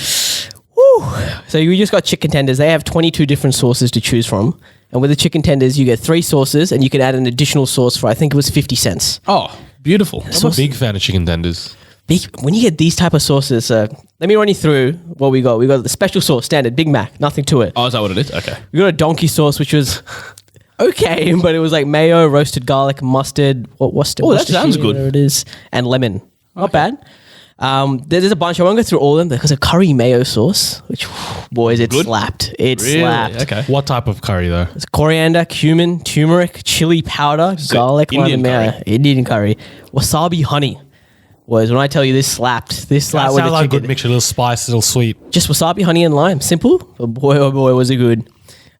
Whew, So you just got chicken tenders. They have 22 different sauces to choose from. And with the chicken tenders, you get 3 sauces and you can add an additional sauce for, I think it was 50 cents. Oh, beautiful. I'm a big fan of chicken tenders. When you get these type of sauces, let me run you through what we got. We got the special sauce, standard, Big Mac, nothing to it. Oh, is that what it is? Okay. We got a donkey sauce, which was okay, but it was like mayo, roasted garlic, mustard. Oh, that sounds good. Whatever it is, and lemon. Not bad. There's a bunch. I won't go through all of them because of curry mayo sauce, which, boys, it Good? slapped. It Really? slapped. Okay. What type of curry though? It's coriander, cumin, turmeric, chili powder, garlic, Indian lemon, curry. Indian curry, wasabi, honey. Was when I tell you this slapped. This That slapped with sounds the like a chicken. good mixture, a little spice, a little sweet. Just wasabi, honey, and lime. Simple. But boy, oh boy, was it good.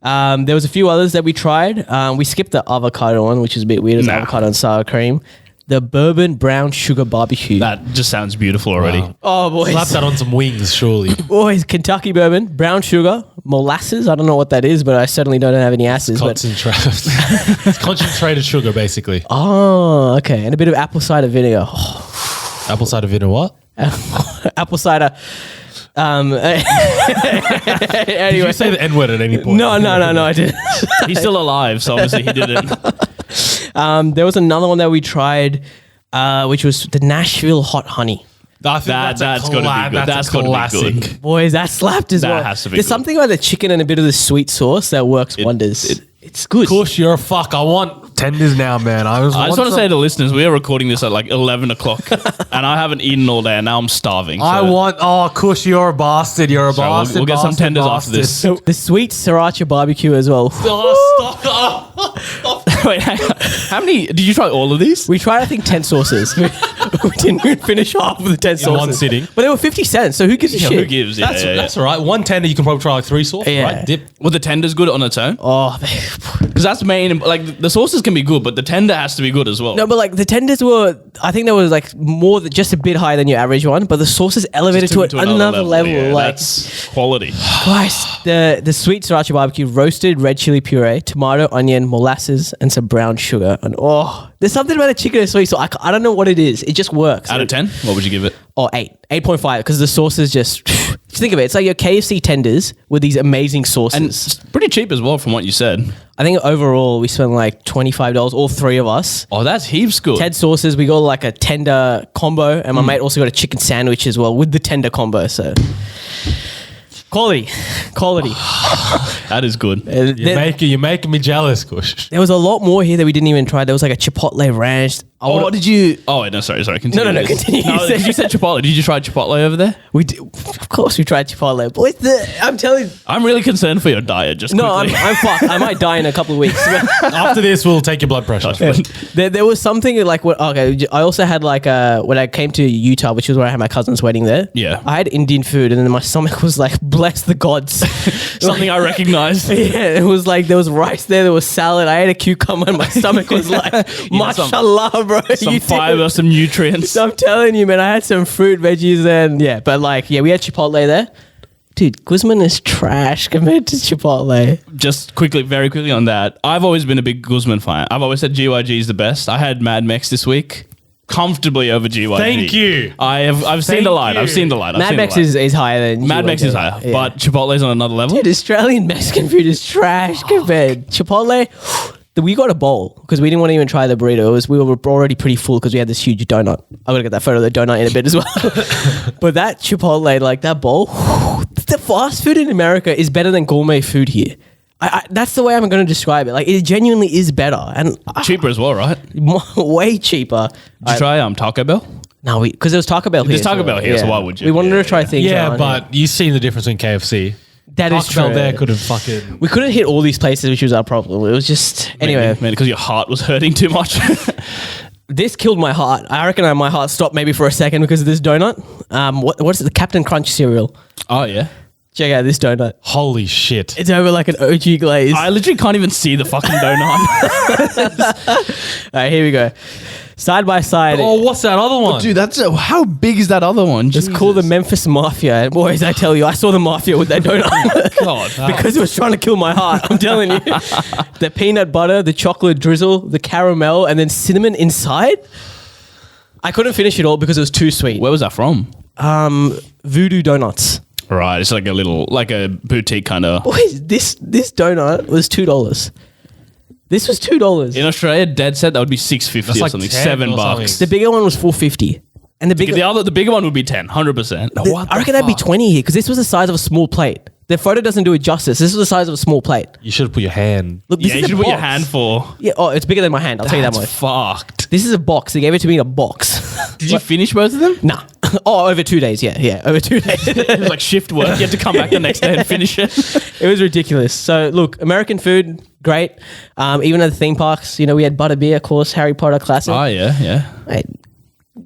There was a few others that we tried. We skipped the avocado one, which is a bit weird. It's Nah. avocado and sour cream. The bourbon brown sugar barbecue. That just sounds beautiful already. Wow. Oh, boys. Slap that on some wings, surely. Boys, Kentucky bourbon, brown sugar, molasses. I don't know what that is, but I certainly don't have any acids. But It's concentrated sugar, basically. oh, okay. And a bit of apple cider vinegar. Oh, Apple cider vinegar, what? apple cider. Did Anyway. you say the N word at any point? No, I didn't. He's still alive, so obviously he didn't. There was another one that we tried, which was the Nashville hot honey. I think That's gotta be good. That's a gotta be classic. good. Boys, that slapped as That well. has to be There's good. something about the chicken and a bit of the sweet sauce that works wonders. It's good. Kush, you're a fuck. I want tenders now, man. I just I just want to say to listeners, we are recording this at like 11 o'clock, and I haven't eaten all day, and now I'm starving. So. Kush, you're a bastard. You're a So we'll get some tenders after this. So the sweet sriracha barbecue as well. Wait, hang on. How many? Did you try all of these? We tried, I think, 10 sauces. we didn't even finish half of the 10 sauces. one sitting. But they were 50 cents, so who gives a shit? Who gives? Yeah, That's all right. One tender, you can probably try like 3 sauces, Yeah. right? Dip. Well, the tender's good on its own Oh, because that's main. Like the sauces can be good, but the tender has to be good as well. no, but like the tenders were, I think there was like more than just a bit higher than your average one, but the sauces elevated Just to another level. Yeah, like, that's quality. Christ, the sweet sriracha barbecue, roasted red chili puree, tomato, onion, molasses, and some brown sugar. And there's something about the chicken and sweet sauce. I don't know what it is. It just works. Out of 10, what would you give it? Or 8.5, because the sauce is just, think of it. It's like your KFC tenders with these amazing sauces. And it's pretty cheap as well, from what you said. I think overall we spent like $25, all 3 of us. Oh, that's heaps good. 10 sauces. We got like a tender combo, and my mate also got a chicken sandwich as well with the tender combo. So quality. That is good. You're making me jealous, Kush. There was a lot more here that we didn't even try. There was like a chipotle ranch. Did you? Oh, no, sorry. Continue. No, continue. No, you said Chipotle. Did you try Chipotle over there? We did, of course, we tried chipotle. Boys, I'm telling you. I'm really concerned for your diet. Just No, quickly. I'm fucked. I might die in a couple of weeks. After this, we'll take your blood pressure. There was something like I also had like when I came to Utah, which was where I had my cousin's wedding there. Yeah. I had Indian food, and then my stomach was like, bless the gods. Something I recognized. Yeah, it was like there was rice there was salad. I ate a cucumber, and my stomach was like, mashallah, bro. Some You fiber, some nutrients. I'm telling you, man. I had some fruit, veggies, and we had Chipotle there. Dude, Guzman is trash compared to Chipotle. Just very quickly on that. I've always been a big Guzman fan. I've always said GYG is the best. I had Mad Mex this week. Comfortably over GYG. Thank you. I've seen the light. Mad Mex is higher than Mad Mex GYG. is higher, Yeah. but Chipotle's on another level. Dude, Australian Mexican food is trash compared. Chipotle, we got a bowl because we didn't want to even try the burrito. We were already pretty full because we had this huge donut. I'm going to get that photo of the donut in a bit as well. But that Chipotle, like that bowl, the fast food in America is better than gourmet food here. That's the way I'm going to describe it. Like, it genuinely is better and Cheaper as well, right? Did way cheaper. you try Taco Bell? No, because there was Taco Bell here. There's Taco Bell here, so why would you? We wanted to try things. Yeah, around but here. you've seen the difference in KFC. That is Taco Bell true. there could have fucking... We couldn't hit all these places, which was our problem. It was just anyway. Maybe because your heart was hurting too much. This killed my heart. I reckon my heart stopped maybe for a second because of this donut. What's it? The Captain Crunch cereal. Oh yeah. Check out this donut. Holy shit. It's over like an OG glaze. I literally can't even see the fucking donut. All right, here we go. Side by side. Oh, what's that other one? Dude, how big is that other one? It's called the Memphis Mafia. And boys, I tell you, I saw the Mafia with that donut. God. Because it was trying to kill my heart. I'm telling you. The peanut butter, the chocolate drizzle, the caramel, and then cinnamon inside. I couldn't finish it all because it was too sweet. Where was that from? Voodoo Donuts. Right, it's like a boutique kind of. Boys, this donut was $2. This was $2. In Australia, dead set, that would be $6.50 That's or like something. 10 or $7. something. The bigger one was $4.50, and the bigger. The bigger one would be 10, 100%. I reckon that'd be 20 here because this was the size of a small plate. The photo doesn't do it justice. This was the size of a small plate. You should have put your hand. Look, this Yeah, is you a should put your box. hand for. Yeah, oh, it's bigger than my hand. I'll tell you that That's much. fucked. This is a box. They gave it to me in a box. Did you finish both of them? Nah. Oh, over 2 days. Yeah, over 2 days. It was like shift work. You had to come back the next day and finish it. It was ridiculous. So look, American food, great. Even at the theme parks, we had butterbeer, of course, Harry Potter classic. Oh, yeah. Mate,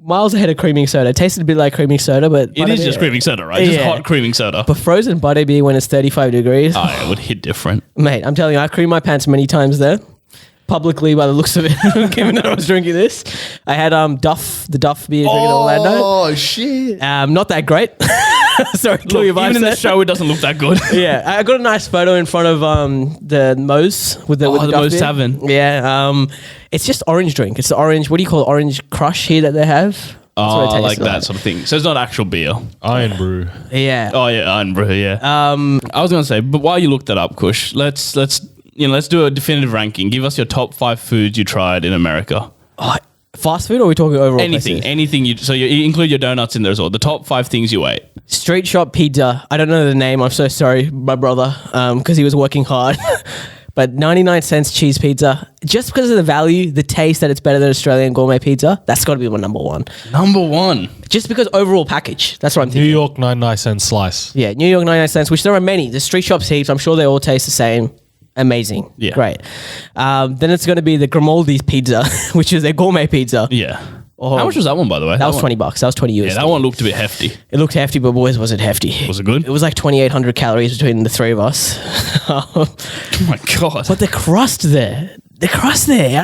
miles ahead of creaming soda. It tasted a bit like creaming soda, but It is butterbeer- just creaming soda, right? Just Yeah. hot creaming soda. But frozen butterbeer when it's 35 degrees. Oh, yeah, it would hit different. Mate, I'm telling you, I creamed my pants many times there. Publicly, by the looks of it, given that I was drinking this. I had Duff, the Duff beer drinking in Orlando. Oh shit! Not that great. Sorry, kill your vibes Even in there. the show, it doesn't look that good. Yeah, I got a nice photo in front of the Moe's with the The Duff Moe's beer. Tavern. Yeah, it's just orange drink. It's the orange. What do you call it? Orange crush here that they have. That's what it Oh, tastes like that sort of thing. So it's not actual beer. Iron brew. Yeah. Oh yeah, Iron Brew, yeah. I was gonna say, but while you looked that up, Kush, let's do a definitive ranking. Give us your top 5 foods you tried in America. Oh, fast food, or are we talking overall? Anything, places? you include your donuts in there as well. The top 5 things you ate. Street shop pizza. I don't know the name. I'm so sorry, my brother, because he was working hard. But 99 cents cheese pizza, just because of the value, the taste that it's better than Australian gourmet pizza, that's got to be my number one. Number 1. Just because overall package, that's what I'm New thinking. York 99-cent slice. Yeah, New York 99 cents, which there are many. The street shops heaps. I'm sure they all taste the same. Amazing. Yeah. Great. Then it's going to be the Grimaldi's pizza, which is a gourmet pizza. Yeah. Oh. How much was that one, by the way? That was one- $20. That was 20 US. Yeah, that one looked a bit hefty. It looked hefty, but boys, was it hefty. Was it good? It was like 2,800 calories between the three of us. Oh my god. But the crust there.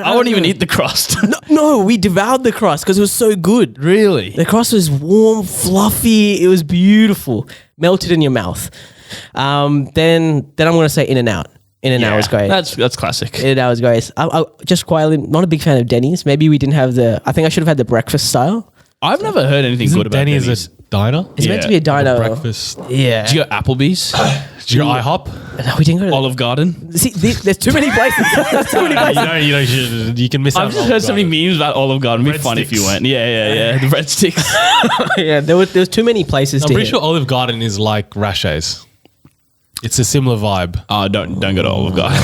I wouldn't even eat the crust. No, we devoured the crust because it was so good. Really? The crust was warm, fluffy. It was beautiful. Melted in your mouth. Then I'm going to say In-N-Out. In-N-Out was great. That's classic. In-N-Out was great. I just quietly, not a big fan of Denny's. Maybe we didn't have I think I should have had the breakfast style. I've never heard anything Isn't good about Denny's Denny's. a diner? It's meant Yeah. to be a diner. Breakfast. Yeah. Did you go Applebee's? Did you go IHOP? No, we didn't go to Olive Garden? See, there's too many places. There's too many places. You can miss out. I've just heard so many memes about Olive Garden. It'd be fun if you Breadsticks. went. Yeah. The breadsticks. Yeah, there was too many places I'm to pretty hit. sure Olive Garden is like Rashay's. It's a similar vibe. Oh, don't go to Olive Garden.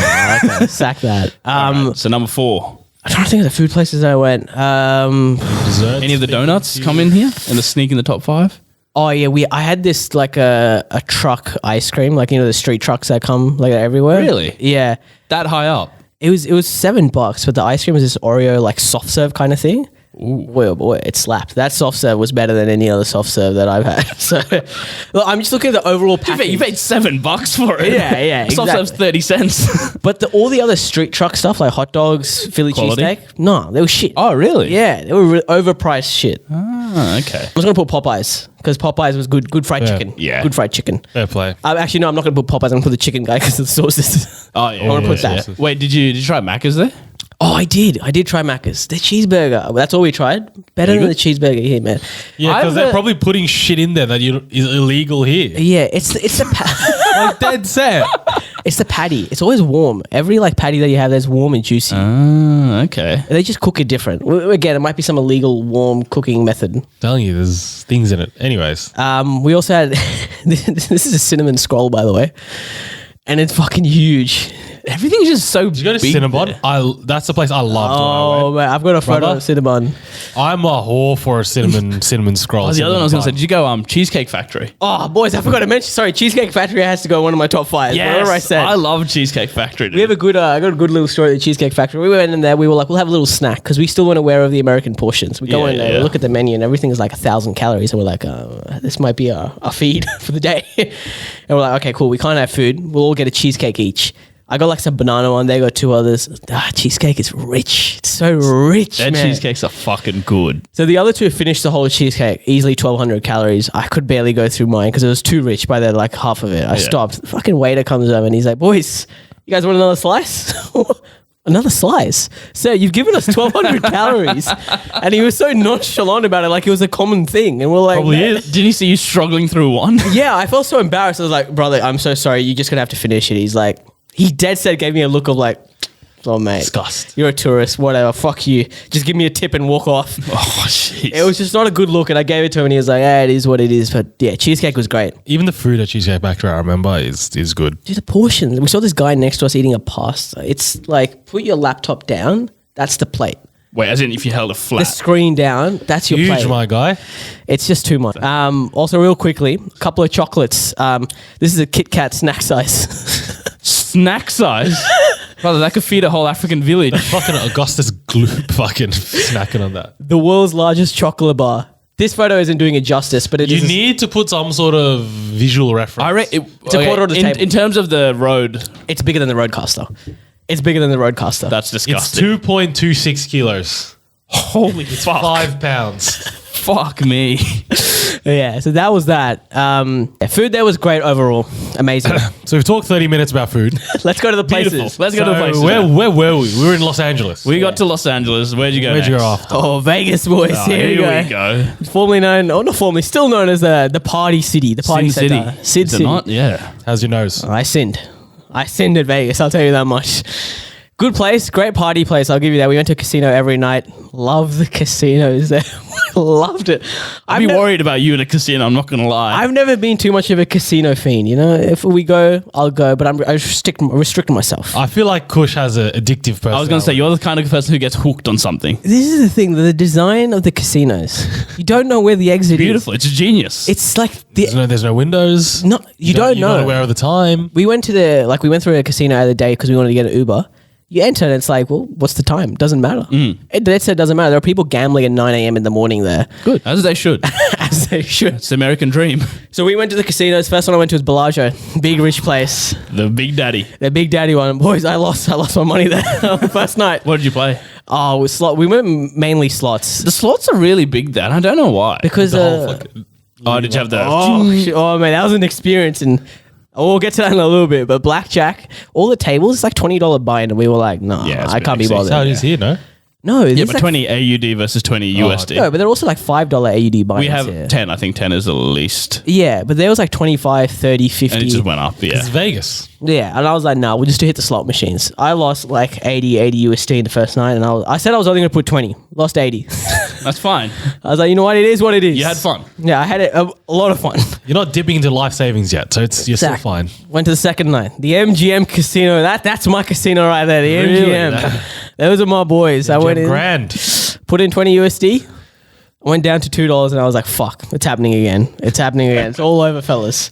Okay, sack that. Alright, so number 4. I'm trying to think of the food places I went. Desserts. Any of the donuts come in here and the sneak in the top 5? Oh yeah, I had this like a truck ice cream, like the street trucks that come like everywhere. Really? Yeah. That high up? It was $7, but the ice cream was this Oreo like soft serve kind of thing. Boy, oh boy, it slapped. That soft serve was better than any other soft serve that I've had. So, look, I'm just looking at the overall package. You paid $7 for it. Yeah, Soft serve's 30 cents. But all the other street truck stuff, like hot dogs, Philly Quality? cheesesteak, no, they were shit. Oh, really? Yeah, they were overpriced shit. I Oh, okay. was going to put Popeyes because Popeyes was good fried chicken. Yeah. Good fried chicken. Fair play. Actually, no, I'm not going to put Popeyes. I'm going to put the chicken guy because of the sauces. Oh, yeah. I want to put yeah, that. Wait, did you try Macca's there? Oh, I did try Macca's. The cheeseburger. That's all we tried. Better than the cheeseburger here, man. Yeah, I've, because they're probably putting shit in there that is illegal here. Yeah, it's the Like dead set. it's the patty. It's always warm. Every like patty that you have, that's warm and juicy. Oh, okay. They just cook it different. Again, it might be some illegal warm cooking method. Telling you, there's things in it. Anyways, We also had this is a cinnamon scroll, by the way, and it's fucking huge. Everything's just so did you go to big Cinnabon? there. That's the place I loved when I Oh went. man, I've got a photo Brother? of cinnamon. I'm a whore for a cinnamon scroll. Oh, the other one I was going to say, cinnamon did you go Cheesecake Factory? Oh boys, I forgot to mention. Sorry, Cheesecake Factory has to go in one of my top 5. Whatever I said. I love Cheesecake Factory. We have a good, I got a good little story at the Cheesecake Factory. We went in there. We were like, we'll have a little snack because we still weren't aware of the American portions. We go Yeah, in there, yeah. we look at the menu, and everything is like 1,000 calories, and we're like, this might be our feed for the day. And we're like, okay, cool. We can't have food. We'll all get a cheesecake each. I got like some banana one. They got 2 others. Cheesecake is rich. It's so rich, Their man. cheesecakes are fucking good. So the other 2 finished the whole cheesecake, easily 1,200 calories. I could barely go through mine because it was too rich by the like half of it. I stopped. The fucking waiter comes over and he's like, boys, you guys want another slice? another slice. Sir, you've given us 1,200 calories. And he was so nonchalant about it, like it was a common thing. And we're like, Probably "Man." is. Did he see you struggling through one? Yeah, I felt so embarrassed. I was like, brother, I'm so sorry. You're just going to have to finish it. He's like, he dead set gave me a look of like, oh, mate. Disgust. You're a tourist, whatever. Fuck you. Just give me a tip and walk off. Oh, jeez. It was just not a good look. And I gave it to him and he was like, it is what it is. But yeah, cheesecake was great. Even the food at Cheesecake Factory, I remember, is good. Dude, the portions. We saw this guy next to us eating a pasta. It's like, put your laptop down. That's the plate. Wait, as in if you held it The flat. screen down. That's your Huge, plate. my guy. It's just too much. Also, real quickly, a couple of chocolates. This is a Kit Kat snack size. Snack size? Brother, that could feed a whole African village. Fucking Augustus Gloop fucking snacking on that. The world's largest chocolate bar. This photo isn't doing it justice, but it You is. need to put some sort of visual reference. It's a quarter of the table. In terms of the road, It's bigger than the Roadcaster. It's bigger than the Roadcaster. that's It's disgusting. 2.26 kilos. Holy It's fuck. 5 pounds. Fuck me. Yeah, so that was that. Food there was great overall. Amazing. So we've talked 30 minutes about food. Let's go to the places. Beautiful. Let's go to the places. Where were we? We were in Los Angeles. We got to Los Angeles. Where'd you go Where'd you go next? after? Oh, Vegas, boys. Oh, here we go. Formerly known, or not formerly, still known as the Party City. The Party Sin Center. City. Sid Is it City. not? Yeah. How's your nose? I sinned. I sinned at Vegas, I'll tell you that much. Good place, great party place, I'll give you that. We went to a casino every night. Love the casinos there. Loved it. I'd be worried about you at a casino, I'm not going to lie. I've never been too much of a casino fiend, you know? If we go, I'll go, but I restrict myself. I feel like Kush has an addictive personality. I was going to say, you're the kind of person who gets hooked on something. This is the thing, the design of the casinos. You don't know where the exit Beautiful. is. It's genius. It's like There's no windows. no, you don't You're not know. aware of the time. We went through a casino the other day because we wanted to get an Uber. You enter and it's like, well, what's the time? Doesn't matter. It said doesn't matter. There are people gambling at 9 a.m. in the morning there. good. As they should. As they should. It's the American dream. So we went to the casinos. First one I went to was Bellagio. Big rich place. The Big Daddy. The Big Daddy one. Boys, I lost my money there on the first night. What did you play? Oh, we went mainly slots. The slots are really big there. I don't know why. Because Oh, did you have the... oh man, that was an experience, and we'll get to that in a little bit. But blackjack, all the tables, it's like $20 buy-in, and we were like, no, Yeah, it's I can't be pretty bothered. That's how it is here, no? No, Yeah, it's but like, 20 AUD versus 20 USD. no, but they're also like $5 AUD buy-ins. we have here. 10. I think 10 is the least. Yeah, but there was like 25, 30, 50. And it just went up, yeah. It's Vegas. Yeah, and I was like, nah, we'll just hit the slot machines. I lost like 80 USD in the first night, and I said I was only going to put 20. Lost 80. That's fine. I was like, you know what? It is what it is. You had fun. Yeah, I had a lot of fun. You're not dipping into life savings yet, so you're still Exact. fine. Went to the second night. The MGM casino. That's my casino right there. The Really? MGM. Those are my boys. I went in, Grand. put in 20 USD, went down to $2, and I was like, fuck, it's happening again. It's happening again. It's all over, fellas.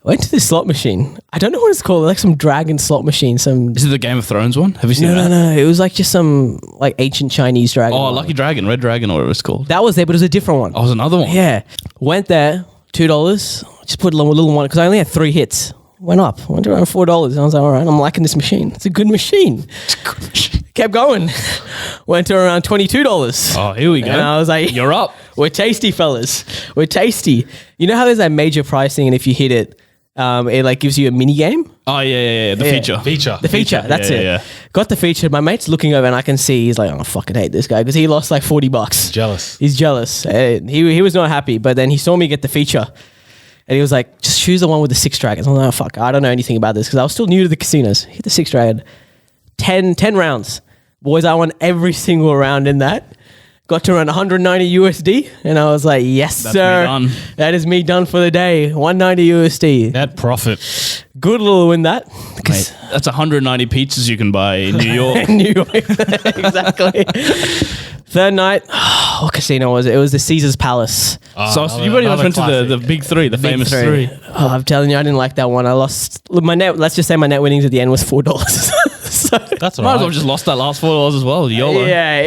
Went to this slot machine. I don't know what it's called. Like some dragon slot machine. Some Is it the Game of Thrones one? Have you seen that? no. It was like just some like ancient Chinese dragon. Oh, one. Lucky Dragon, Red Dragon, or whatever it's called. That was there, but it was a different one. Oh, it was another one. Yeah. Went there, $2. Just put a little one because I only had 3 hits. Went up. Went around $4. And I was like, all right, I'm liking this machine. It's a good machine. Kept going. Went to around $22. Oh, here we go. And I was like, You're up. we're tasty, fellas. We're tasty. You know how there's that major pricing, and if you hit it, it like gives you a mini game? Oh, yeah. The Yeah. feature. Feature. The feature, that's it. Yeah. Got the feature. My mate's looking over, and I can see he's like, oh, I fucking hate this guy because he lost like $40. Jealous. He's jealous. He was not happy, but then he saw me get the feature. And he was like, just choose the one with the 6 dragons. I'm like, oh, fuck, I don't know anything about this because I was still new to the casinos. Hit the 6 dragon. 10 rounds. Boys, I won every single round in that. Got to around 190 USD. And I was like, yes, That's sir. me done. That is me done for the day. 190 USD. Net profit. Good little win that. Mate, that's 190 pizzas you can buy in New York. New York. Exactly. Third night, what casino was it? It was the Caesar's Palace. So you already went to the big three, the famous three. Oh, I'm telling you, I didn't like that one. I lost my net. Let's just say my net winnings at the end was $4. So, That's all Might as well right. just lost that last $4 as well. YOLO. yeah,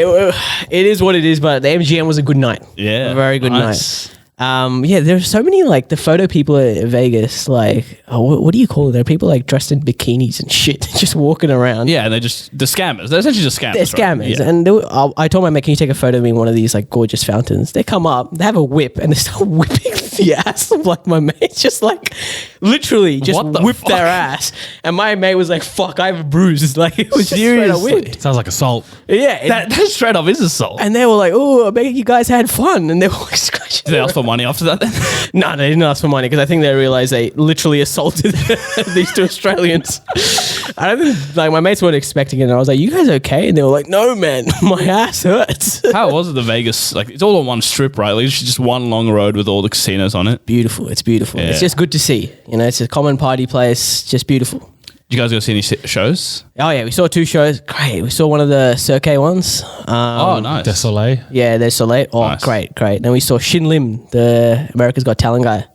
it is what it is. But the MGM was a good night. Yeah. A very good Nice. night. Yeah, there's so many like the photo people at Vegas. Like, what do you call it? There are people like dressed in bikinis and shit, just walking around. Yeah, and they're scammers. They're essentially just scammers. They're scammers. Right? Yeah. And I told my mate, can you take a photo of me in one of these like gorgeous fountains? They come up, they have a whip, and they start whipping the ass of like my mate. Just like literally just What the whip fuck? their ass. And my mate was like, fuck, I have a bruise. It's like, it was just straight up Seriously? whipped. Sounds like assault. Yeah. That straight up is assault. and they were like, oh, I bet you guys had fun. And they were like scratching. Did they ask for money after that then? No, they didn't ask for money because I think they realized they literally assaulted these two Australians. I don't think, like, my mates weren't expecting it. And I was like, you guys okay? And they were like, no, man, my ass hurts. How was it, the Vegas? Like, it's all on one strip, right? Like, it's just one long road with all the casinos on it. Beautiful. It's beautiful. Yeah. It's just good to see. You know, it's a common party place. Just beautiful. Did you guys go see any shows? Oh, yeah. We saw 2 shows. Great. We saw one of the Cirque ones. Oh, nice. Desolé. Yeah, there's Soleil. Oh, Nice. great. Then we saw Shin Lim, the America's Got Talent guy.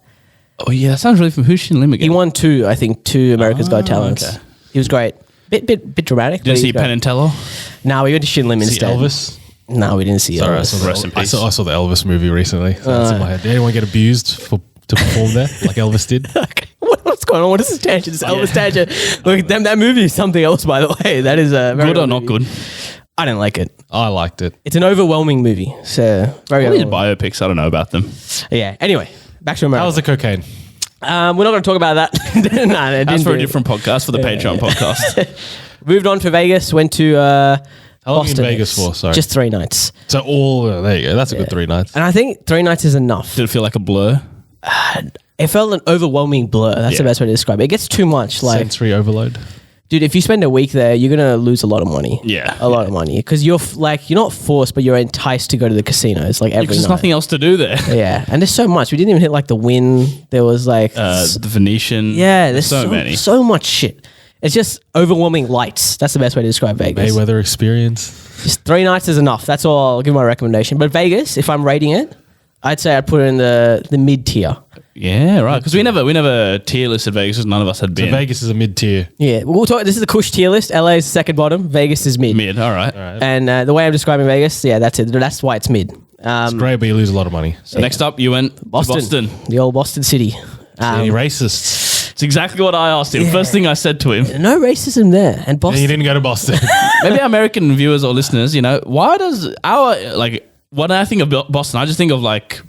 Oh, yeah, that sounds really familiar. Who's Shin Lim again? He won 2, I think, 2 America's Got Talents. okay. He was great. Bit dramatic. Did you see Penn and Teller? No, we went to Shin Lim See instead. Elvis. No, we didn't see Sorry, I Elvis. saw, Rest in the, I, peace. saw, I saw the Elvis movie recently. So that's in my head. Did anyone get abused to perform there like Elvis did? Okay. What's going on? What is this tangent? This Elvis tangent. Look, that movie is something else, by the way. That is a very Good or good not movie. good? I didn't like it. I liked it. It's an overwhelming movie. So very These overwhelming. biopics, I don't know about them. Yeah. Anyway, back to America. How was the cocaine? We're not going to talk about that. No, it That's didn't for a do it. different podcast, for the Patreon podcast. Moved on to Vegas. Went to How long Boston. in Vegas for? Sorry. Just 3 nights. So there you go. That's a good 3 nights. And I think 3 nights is enough. Did it feel like a blur? It felt an overwhelming blur. That's the Yeah. best way to describe it. It gets too much. Like, Sensory overload. dude, if you spend a week there, you're gonna lose a lot of money. Yeah. a lot of money because you're you're not forced, but you're enticed to go to the casinos like every Because there's night. nothing else to do there. Yeah, and there's so much. We didn't even hit like the Wynn. There was like The Venetian. yeah, there's so many. so much shit. It's just overwhelming lights. That's the best way to describe Vegas. Mayweather experience. Just 3 nights is enough. That's all. I'll give my recommendation. But Vegas, if I'm rating it, I'd say I'd put it in the mid tier. Yeah, right. Because we never tier listed Vegas because none of us had So been. Vegas is a mid tier. Yeah, we'll talk. This is the Kush tier list. LA is second bottom. Vegas is mid. Mid, all right. And the way I'm describing Vegas, yeah, that's it. That's why it's mid. It's great, but you lose a lot of money. So next up, you went to Boston. The old Boston City. Any racists? It's exactly what I asked him. First thing I said to him. No racism there. And And Boston. you didn't go to Boston. Maybe American viewers or listeners, why does when I think of Boston, I just think of like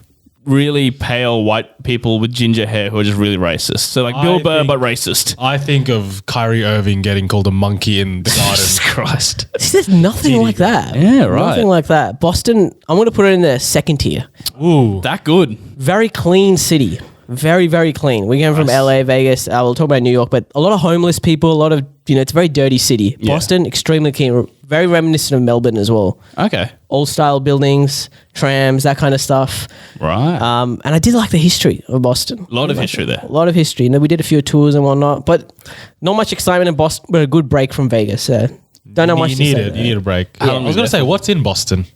really pale white people with ginger hair who are just really racist. So like Bill I Burr, think- but racist. I think of Kyrie Irving getting called a monkey in the garden. Jesus Christ. There's nothing like that. Yeah, right. Nothing like that. Boston, I'm going to put it in the second tier. Ooh. That good. Very clean city. Very, very clean. We came from LA, Vegas. We'll talk about New York, but a lot of homeless people, a lot of, it's a very dirty city. Yeah. Boston, extremely clean. Very reminiscent of Melbourne as well. Okay. Old style buildings, trams, that kind of stuff. Right. And I did like the history of Boston. A lot of history there. A lot of history. We did a few tours and whatnot, but not much excitement in Boston, but a good break from Vegas. So don't know much You to need say it. there. You need a break. How long I were was you going to there say, what's in Boston?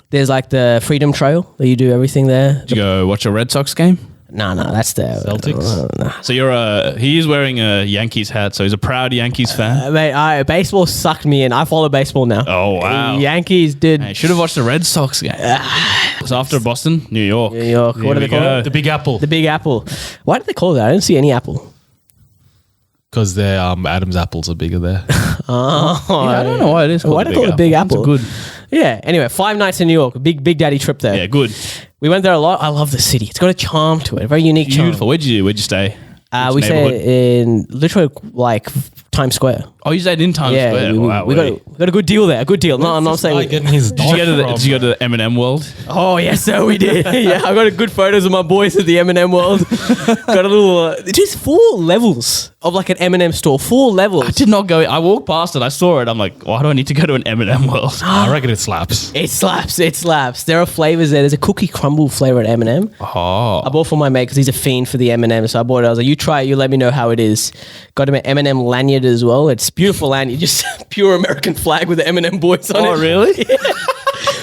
There's like the Freedom Trail that you do everything there. Did you go watch a Red Sox game? No, that's the Celtics? Nah. So he is wearing a Yankees hat, so he's a proud Yankees fan. Mate, baseball sucked me in. I follow baseball now. Oh, wow. Yankees did. Hey, should have watched the Red Sox game. So after Boston, New York. New York. Here What do we they call go. it? The Big Apple. The Big Apple. Why did they call it that? I didn't see any apple. Because their Adam's apples are bigger there. I don't know why it is called Why the do they call it Big Apple? It's good. Yeah. Anyway, 5 nights in New York. Big daddy trip there. Yeah, good. We went there a lot. I love the city. It's got a charm to it. A very unique charm. Beautiful. Where'd you stay? Which We neighborhood? stayed in literally like Times Square. Oh, you stayed in Times Yeah, Square. Wow, we got a good deal there. A good deal. No, I'm not saying. Like getting his Did you go to the M&M world? Oh yes, sir, we did. Yeah, I got good photos of my boys at the M&M world. Got a little. Just 4 levels of like an M&M store. 4 levels. I did not go. I walked past it. I saw it. I'm like, why do I need to go to an M&M world? I reckon it slaps. It slaps. It slaps. There are flavors there. There's a cookie crumble flavor at M&M. Oh, I bought for my mate because he's a fiend for the M&M. So I bought it. I was like, you try it. You let me know how it is. Got him an M&M lanyard as well. It's beautiful lanyard. Just pure American flag with the M&M boys on it. oh really?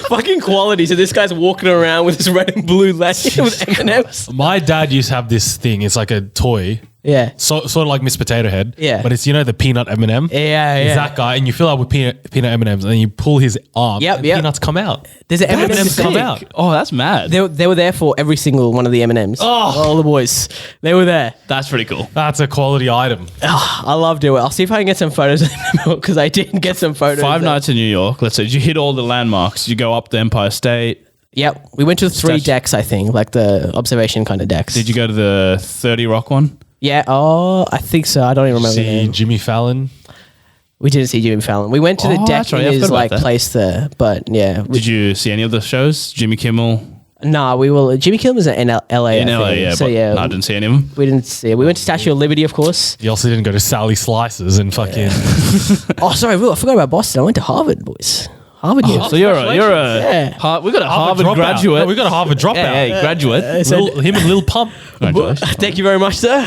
Fucking quality. So this guy's walking around with his red and blue lanyard with M&M's. My dad used to have this thing. It's like a toy. Yeah. Sort of like Miss Potato Head. Yeah. But it's, the peanut M&M. Yeah, He's yeah. that guy, and you fill up with peanut M&Ms, and then you pull his arm, Yep, and yep. peanuts come out. There's an M&M M&Ms come stick. out. Oh, that's mad. They were there for every single one of the M&Ms. Oh. All the boys. They were there. That's pretty cool. That's a quality item. I loved it. I'll see if I can get some photos of them because I didn't get some photos. 5 nights in New York. Let's say, did you hit all the landmarks? Did you go up the Empire State? Yep. We went to 3 decks, I think, like the observation kind of decks. Did you go to the 30 Rock one? Yeah. Oh, I think so. I don't even remember the See name. Jimmy Fallon. We didn't see Jimmy Fallon. We went to the Oh, deck that's right. in I his forgot about that. place there, but yeah. Did you see any of the shows? Jimmy Kimmel Nah, we will. Jimmy Kimmel was in LA. in I LA, think. yeah. So but yeah, no, I didn't see any of them. we didn't see it. We went to Statue of Liberty, of course. You also didn't go to Sally Slices and fucking. Oh, sorry, Will, I forgot about Boston. I went to Harvard, boys. Harvard. So you're a Yeah. we got a Harvard dropout. graduate. No, we got a Harvard dropout. Hey, graduate. Him and Lil Pump. Congratulations. Thank you very much, sir.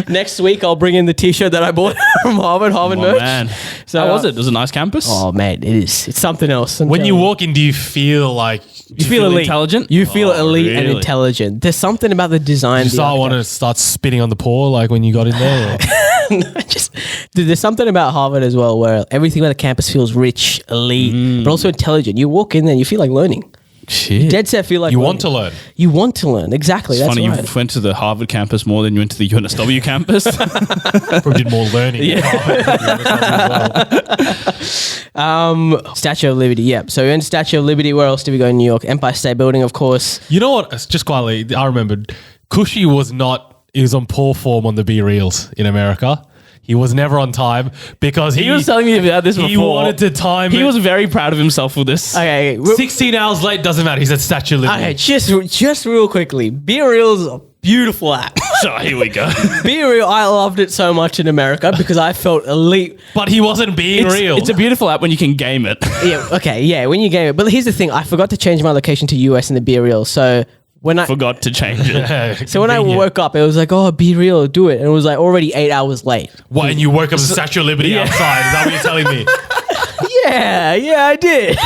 Next week I'll bring in the T-shirt that I bought from Harvard Oh, merch. man. So, How was it? Was it a nice campus? Oh man, it is. It's something else. I'm When you telling walk in, do you feel like you feel elite. intelligent? You feel elite and really? intelligent. There's something about the design. you start wanting to start spitting on the paw like when you got in there? Dude, there's something about Harvard as well where everything about the campus feels rich, elite, but also intelligent. You walk in there and you feel like learning. Shit. Dead set feel like You learning. want to learn. You want to learn. Exactly. It's That's funny, right. you went to the Harvard campus more than you went to the UNSW campus. Probably did more learning. Statue of Liberty. Yep. So we went to Statue of Liberty. Where else did we go in New York? Empire State Building, of course. You know what? It's just quietly, I remembered. Cushy was not, he was on poor form on the B Reels in America. He was never on time because he was telling me about this before. He wanted to time He it. was very proud of himself for this. Okay. 16 hours late, doesn't matter. He's at Statue of Liberty. Okay. Just real quickly. Be Real is a beautiful app. So here we go. Be Real. I loved it so much in America because I felt elite. But he wasn't being real. It's a beautiful app when you can game it. Yeah. Okay. Yeah. When you game it. But here's the thing. I forgot to change my location to US in the Be Real. So when I Forgot to change it. So when I Convenient. woke up, it was like, oh, Be Real, do it. And it was like already 8 hours late. What, and you woke up at the Statue of Liberty outside? Is that what you're telling me? Yeah, I did.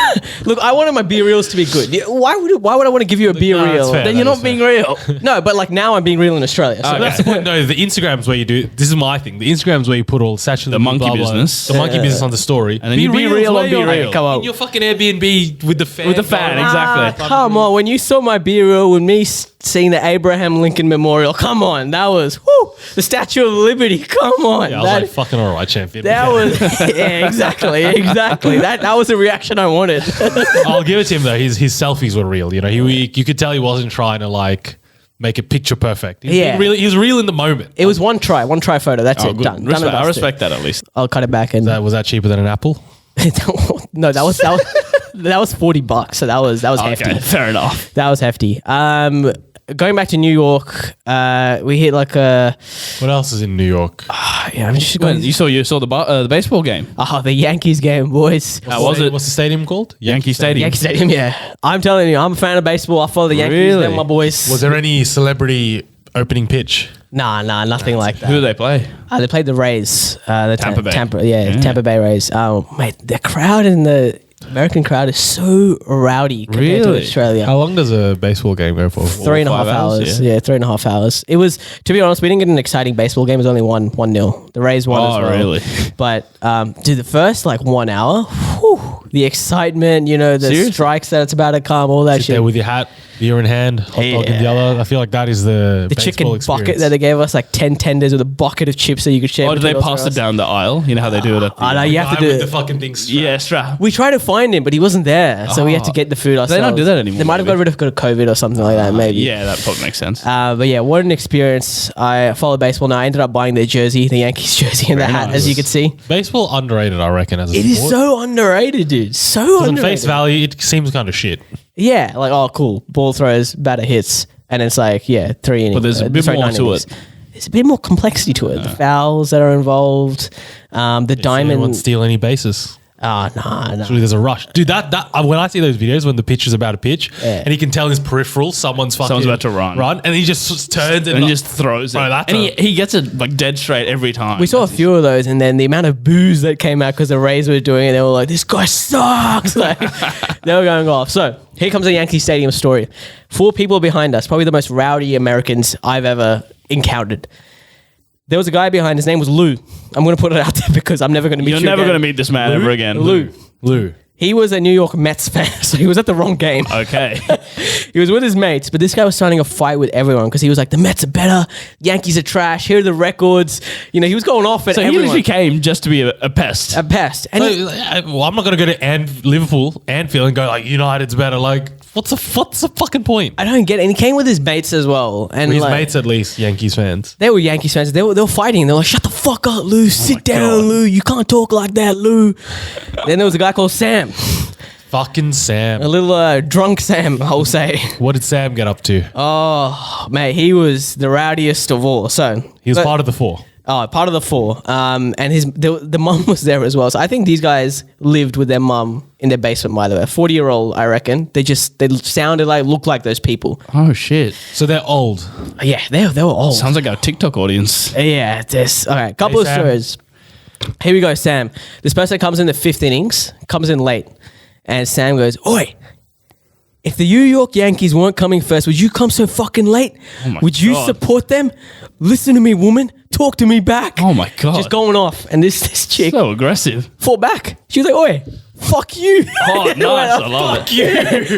Look, I wanted my Be Reals to be good. Why would I want to give you a Be No, that's Real? fair, Then that you're is not being real. No, but like now I'm being real in Australia. So That's the point. No, the Instagrams where you do. This is my thing. The Instagrams where you put all Statue of The Liberty, monkey blah, blah, business. the monkey business on the story, And then you be real where on Be you're Real. Come on. in your fucking Airbnb with the fan. With the fan, going. exactly. Come on, when you saw my Be Real with me seeing the Abraham Lincoln Memorial, come on, that was the Statue of Liberty. Come on, Yeah, I was like, fucking all right, champion. that was exactly. That was the reaction I wanted. I'll give it to him though. His selfies were real. You know, you could tell he wasn't trying to like make it picture perfect. Yeah. He was real in the moment. It was one try photo. That's Oh, it. good. Done. Respect. Done and I dusted. respect that at least. I'll cut it back and Was that cheaper than an apple? no, that was that was $40. So that was hefty. Okay, fair enough. That was hefty. Going back to New York, we hit like a What else is in New York? I'm just going. You saw the baseball game. The Yankees game, boys. How was it? What's the stadium called? Yankee Stadium. Yankee Stadium, yeah. I'm telling you, I'm a fan of baseball. I follow the Yankees. Really? They're my boys. Was there any celebrity opening pitch? Nah, nothing like that. Who do they play? They played the Rays. The Tampa Bay. Tampa Bay Rays. Oh, mate, the crowd in the American crowd is so rowdy compared to Really? Australia. How long does a baseball game go for? 3.5 5 hours. hours, Yeah, 3.5 hours. It was, to be honest, we didn't get an exciting baseball game. It was only 1-0. The Rays won as Oh, well. really? But dude, the first like 1 hour, the excitement, the Seriously? strikes that it's about to come, all that Sit shit. there with your hat, beer in hand, hot dog in the Yeah. other. I feel like that is the The baseball chicken experience. bucket that they gave us, like 10 tenders with a bucket of chips that you could share. Or did they between all pass three it of us. down the aisle? You know how they do it at the... I know, you have to Guy do with it. the fucking things. Yeah, strap. We tried to find him, but he wasn't there, so we had to get the food ourselves. They don't do that anymore, They might have got maybe. rid of COVID or something like that, maybe. Yeah, that probably makes sense. But yeah, what an experience. I follow baseball now. I ended up buying their jersey, the Yankees jersey and the hat, as you could see. Baseball underrated, I reckon, as a It sport. is so underrated, dude. So 'Cause on underrated. face value, it seems kind of shit. Yeah, like, oh, cool. Ball throws, batter hits. And it's like, yeah, 3 innings. But there's a bit more 9 to innings. it. There's a bit more complexity to it. The fouls that are involved, the Anyone diamond. steal any bases? Oh, nah. Surely there's a rush, dude. That when I see those videos when the pitcher's about to pitch Yeah. and he can tell in his peripheral someone's about to run. and he just turns and, And like, just throws it. Bro, that's and a- he gets it like dead straight every time. We saw a few of those, and then the amount of boos that came out because the Rays were doing it, they were like, this guy sucks. Like, they were going off. So here comes the Yankee Stadium story. 4 people behind us, probably the most rowdy Americans I've ever encountered. There was a guy behind. His name was Lou. I'm going to put it out there because I'm never going to meet You're you never again. going to meet this man ever again. Lou. He was a New York Mets fan, so he was at the wrong game. Okay. He was with his mates, but this guy was starting a fight with everyone because he was like, the Mets are better, Yankees are trash, here are the records. You know, he was going off at So he everyone. literally came just to be a pest. A pest. And he- Well, I'm not going to go to Liverpool, Anfield, and go like United's better. Like, what's the fucking point? I don't get it. And he came with his mates as well. And His like, mates, at least, Yankees fans. they were Yankees fans. They were fighting. They were like, shut the fuck up, Lou. Sit down, God. Lou. You can't talk like that, Lou. Then there was a guy called Sam. Fucking Sam. A little drunk Sam, I'll say. What did Sam get up to? Oh, mate, he was the rowdiest of all. So He was part of the 4. part of the 4. And the mum was there as well. So I think these guys lived with their mum in their basement, by the way. 40-year-old, I reckon. They sounded like, looked like those people. Oh, shit. So they're old. Yeah, they were old. Sounds like our TikTok audience. Yeah, this. Okay, couple Hey, of Sam. stories. Here we go, Sam. This person comes in the 5th innings, comes in late. And Sam goes, oi, if the New York Yankees weren't coming first, would you come so fucking late? Oh my Would you God. support them? Listen to me, woman. Talk to me back. Oh my God. Just going off. And this chick So aggressive. fought back. She was like, oi, fuck you. Oh, nice. I love it. You.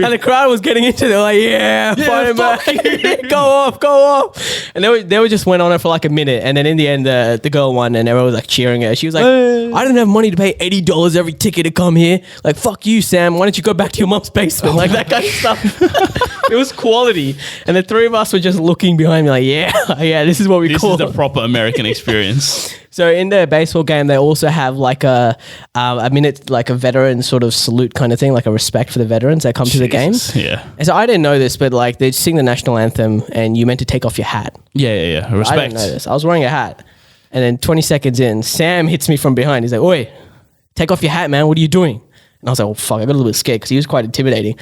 And the crowd was getting into it. They're like, yeah, fight him back. Go off. And they were just went on it for like a minute. And then in the end, the girl won and everyone was like cheering her. She was like, I didn't have money to pay $80 every ticket to come here. Like, fuck you, Sam. Why don't you go back to your mum's basement? Like that kind of stuff. It was quality. And the 3 of us were just looking behind me like, yeah, this is what we This call is the proper American experience. So in the baseball game, they also have like a minute, like a veteran sort of salute kind of thing, like a respect for the veterans that come to the game. Jesus. Yeah. And so I didn't know this, but like they sing the national anthem and you meant to take off your hat. Yeah. I Respect. didn't know this. I was wearing a hat. And then 20 seconds in, Sam hits me from behind. He's like, oi, take off your hat, man. What are you doing? And I was like, oh, fuck. I got a little bit scared because he was quite intimidating.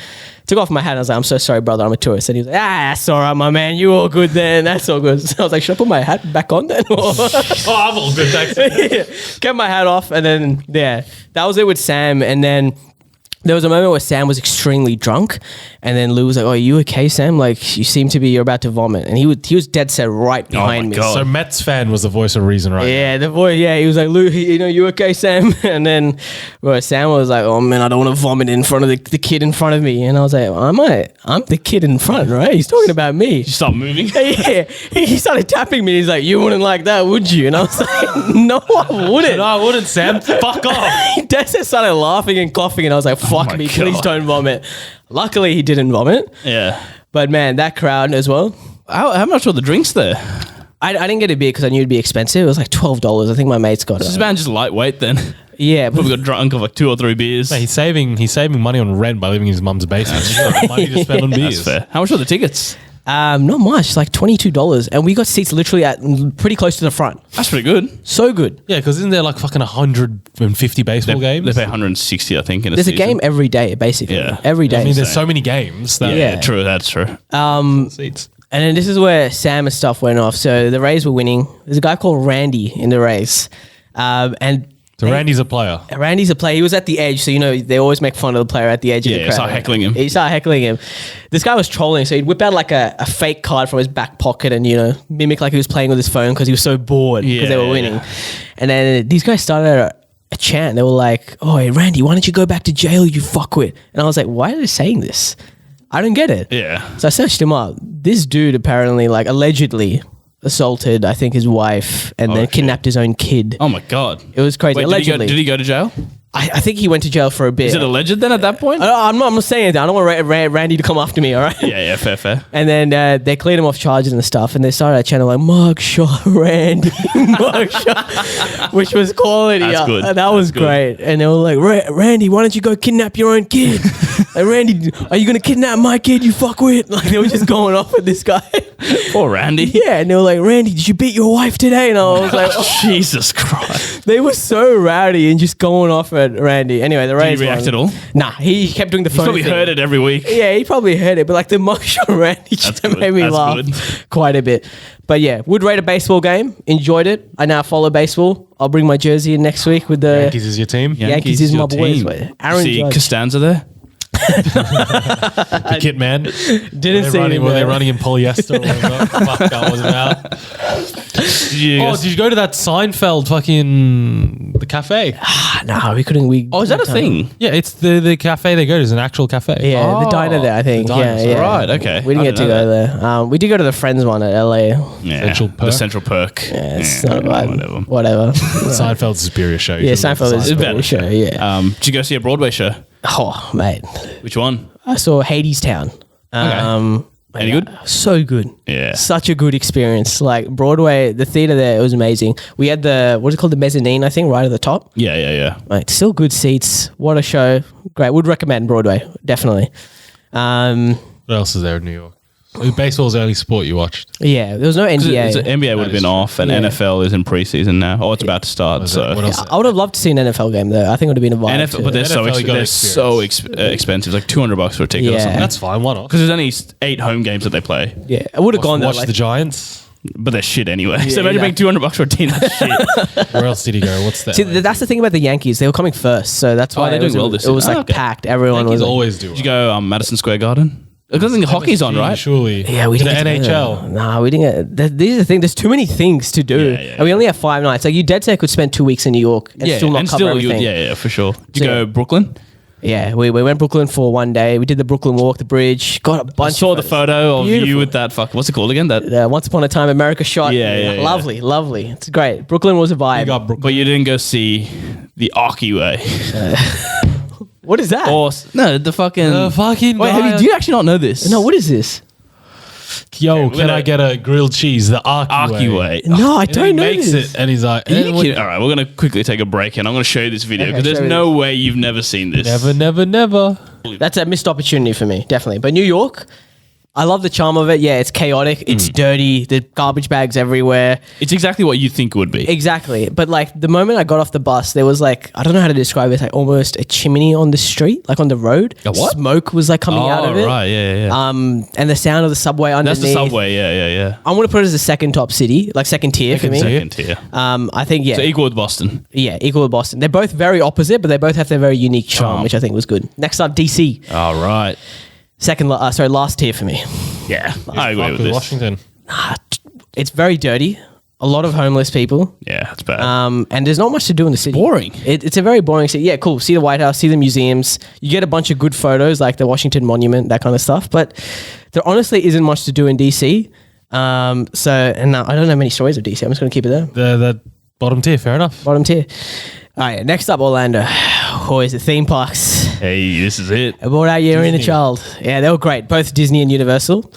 Took off my hat and I was like, I'm so sorry, brother. I'm a tourist. And he was like, that's all right, my man. You all good then. That's all good. So I was like, should I put my hat back on then? I'm all good, thanks. Kept my hat off. And then, yeah, that was it with Sam. And then there was a moment where Sam was extremely drunk. And then Lou was like, oh, are you okay, Sam? Like, you seem to be, you're about to vomit. And he was dead set right behind me. God. So Mets fan was the voice of reason, right? Yeah, the boy, he was like, Lou, you okay, Sam? And then Sam was like, oh man, I don't want to vomit in front of the kid in front of me. And I was like, I'm the kid in front, right? He's talking about me. Stop moving. Yeah, he started tapping me. He's like, you wouldn't like that, would you? And I was like, no, I wouldn't. No, I wouldn't, Sam. Fuck off. Dad started laughing and coughing, and I was like, fuck my me, please God. don't vomit. Luckily, he didn't vomit. Yeah. But man, that crowd as well. How much were the drinks there? I didn't get a beer because I knew it'd be expensive. It was like $12. I think my mates got This it. man just lightweight then. Yeah, but Probably got drunk of like 2 or 3 beers. He's saving money on rent by living in his mum's basement. He's got money to spend on beers. That's fair. How much were the tickets? not much, like $22. And we got seats literally at pretty close to the front. That's pretty good. So good. Yeah, because isn't there like fucking 150 baseball games? They pay 160, I think, in a There's a season. game every day, basically. Yeah. Every day. I mean, there's so many games that Yeah, Yeah. true. That's true. seats. And then this is where Sam and stuff went off. So the Rays were winning. There's a guy called Randy in the Rays. And So Randy's a player. Randy's a player. He was at the edge. So, they always make fun of the player at the edge of the Yeah, crowd. start heckling him. He started heckling him. This guy was trolling. So he'd whip out like a fake card from his back pocket and, mimic like he was playing with his phone because he was so bored because they were winning. Yeah. And then these guys started a chant. They were like, oh, hey, Randy, why don't you go back to jail, you fuckwit? And I was like, why are they saying this? I don't get it. Yeah. So I searched him up. This dude apparently, allegedly assaulted, I think, his wife and then shit. kidnapped his own kid. Oh my god. It was crazy. Wait, Allegedly. did he go to jail? I think he went to jail for a bit. Is it alleged then at that point? I'm not saying anything. I don't want Randy to come after me, all right? Yeah, fair. And then they cleared him off charges and stuff, and they started a channel like mugshot Randy, mugshot, which was quality. That's good. That was That's good. great. And they were like, Randy, why don't you go kidnap your own kid? Like, Randy, are you gonna kidnap my kid? You fuckwit! Like they were just going off with this guy. Poor Randy. Yeah, and they were like, Randy, did you beat your wife today? And I was like, oh. Jesus Christ. They were so rowdy and just going off at Randy. Anyway, the Rays Did he react won. at all? Nah, he kept doing the He's phone probably thing. heard it every week. Yeah, he probably heard it, but like the mugshot Randy just That's good. made me That's laugh good. quite a bit. But yeah, would rate a baseball game. Enjoyed it. I now follow baseball. I'll bring my jersey in next week with the Yankees is your team. Yankees is your my boys. team. Wait, Aaron See Judge. Costanza there? The Kit Man. Didn't see him. Were they running in polyester or whatever the fuck that was about? Did you go to that Seinfeld fucking the cafe? No, we couldn't. Is that a thing? Yeah, it's the cafe they go to. It's an actual cafe. Yeah, the diner there, I think. The diner, Yeah. Right, okay. We didn't get to go there. We did go to the Friends one at LA. Yeah. Central Perk. The Central Perk. Yeah, it's not bad. Whatever. Whatever. Seinfeld's a superior show. Yeah, Seinfeld is a better show. Yeah. Did you go see a Broadway show? Oh, mate. Which one? I saw Hades Town. Any good? So good. Yeah. Such a good experience. Like Broadway, the theater there, it was amazing. We had what's it called? The mezzanine, I think, right at the top. Yeah. Like, still good seats. What a show. Great. Would recommend Broadway. Definitely. What else is there in New York? Baseball's the only sport you watched. Yeah. There was no NBA. So NBA would have been off, and NFL is in preseason now. Oh, it's about to start. So What else? I would have loved to see an NFL game, though. I think it would have been a vibe. NFL, but they're NFL, you got so expensive, like $200 for a ticket or Yeah. something. That's fine. Why not? Because there's only 8 home games that they play, Yeah. I would have gone there. Watch Like, the Giants. but they're shit anyway. So Yeah, imagine paying $200 for a team that's shit. Where else did he go? What's that? see, that's the thing about the Yankees. They were coming first, so that's why they're it was, doing well this it was year. like Oh, okay. packed. Everyone Yankees was like, always do. Did you go Madison Square Garden? I don't think hockey's on, right? Surely. Yeah, we To didn't the get to go NHL. there. Nah, we didn't get. These are the thing. There's too many things to do, Yeah, and we only have 5 nights. Like you dead set could spend 2 weeks in New York and still not cover everything. yeah, for sure. Did you So, go yeah. Brooklyn? Yeah, we went Brooklyn for one day. We did the Brooklyn Walk, the bridge. Got a I bunch. saw of the photo of you Beautiful. with that what's it called again? That, Once Upon a Time America shot. Yeah. Lovely, lovely. It's great. Brooklyn was a vibe. You got Brooklyn. but you didn't go see the Aki way. What is that? Or no, the fucking. Wait, do you actually not know this? No, what is this? Yo, we're can gonna- I get a grilled cheese? The Arky Aki way. way. No, I And he don't know makes this. it, and he's like, Are you "Eh, what- kidding? All right, we're gonna quickly take a break, and I'm gonna show you this video Okay, because there's show me no way you've never seen this. never. That's a missed opportunity for me, definitely. But New York, I love the charm of it. Yeah, it's chaotic. It's dirty. The garbage bags everywhere. It's exactly what you think it would be. Exactly. But like the moment I got off the bus, there was like, I don't know how to describe it, it's like almost a chimney on the street, like on the road. A what? Smoke was like coming out of it. right, yeah. And the sound of the subway underneath. That's the subway. Yeah. I'm going to put it as the second top city, like second tier for me. Second tier. I think, yeah. So equal with Boston. Yeah, equal with Boston. They're both very opposite, but they both have their very unique charm, which I think was good. Next up, DC. All right. Last tier for me. Yeah, I agree with this. Washington. It's very dirty. A lot of homeless people. Yeah, that's bad. And there's not much to do in the city. Boring. It's a very boring city. Yeah, cool. See the White House, see the museums. You get a bunch of good photos, like the Washington Monument, that kind of stuff. But there honestly isn't much to do in DC. I don't know many stories of DC. I'm just going to keep it there. The bottom tier, fair enough. Bottom tier. All right, next up, Orlando. Always the theme parks. Hey, this is it. About our year in a Disney. child. Yeah, they were great. Both Disney and Universal.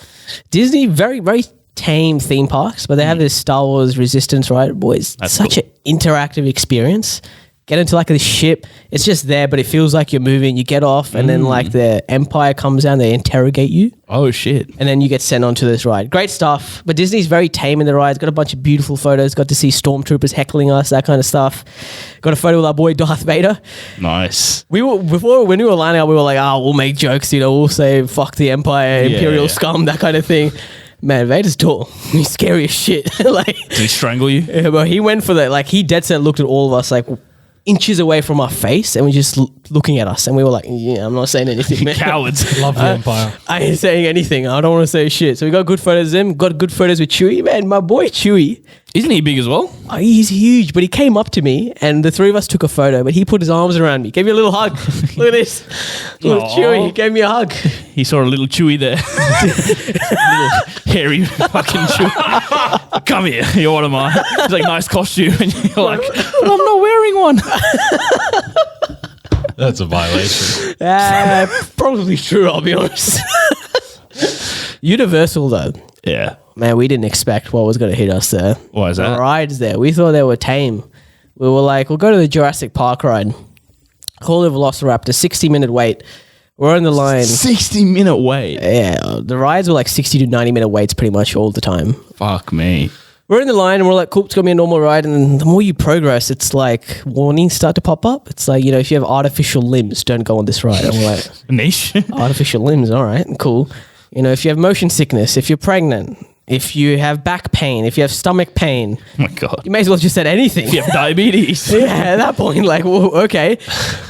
Disney, very, very tame theme parks, but they have this Star Wars Resistance, right? Boy, it's That's such an interactive experience. Get into like this ship. It's just there, but it feels like you're moving. You get off, and then like the Empire comes down. They interrogate you, Oh shit. and then you get sent onto this ride. Great stuff. But Disney's very tame in the rides. Got a bunch of beautiful photos. Got to see stormtroopers heckling us, that kind of stuff. Got a photo with our boy Darth Vader. Nice. We were when we were lining up, we were like, we'll make jokes, we'll say fuck the Empire, Imperial yeah. scum, that kind of thing. Man, Vader's tall. He's scary as shit. Like, Did he strangle you? yeah, but he went for he dead set looked at all of us like inches away from our face, and we just looking at us, and we were like, yeah, I'm not saying anything, man. Cowards. Love the Empire. I ain't saying anything. I don't want to say shit. So we got good photos of him. Got good photos with Chewie. Man, my boy Chewie. Isn't he big as well? He's huge, but he came up to me, and the three of us took a photo. But he put his arms around me, gave me a little hug. Look at this, little Aw. Chewie. He gave me a hug. He saw a little Chewy there. Little hairy fucking Chewy. Come here. You're one of mine. He's like, nice costume. And you're like, but I'm not wearing one. That's a violation. Probably true. I'll be honest. Universal though, Yeah. man, we didn't expect what was going to hit us there. Why is The that? rides there, we thought they were tame. We were like, we'll go to the Jurassic Park ride. Call the Velociraptor, 60-minute wait. We're on the line. 60-minute wait. Yeah, the rides were like 60 to 90-minute waits pretty much all the time. Fuck me. We're in the line and we're like, cool, it's going to be a normal ride. And then the more you progress, it's like warnings start to pop up. It's like, if you have artificial limbs, don't go on this ride. And we're like, Niche. artificial limbs, all right, cool. If you have motion sickness, if you're pregnant, if you have back pain, if you have stomach pain, Oh my God. you may as well just said anything. You have diabetes. Yeah, at that point, like, well, okay.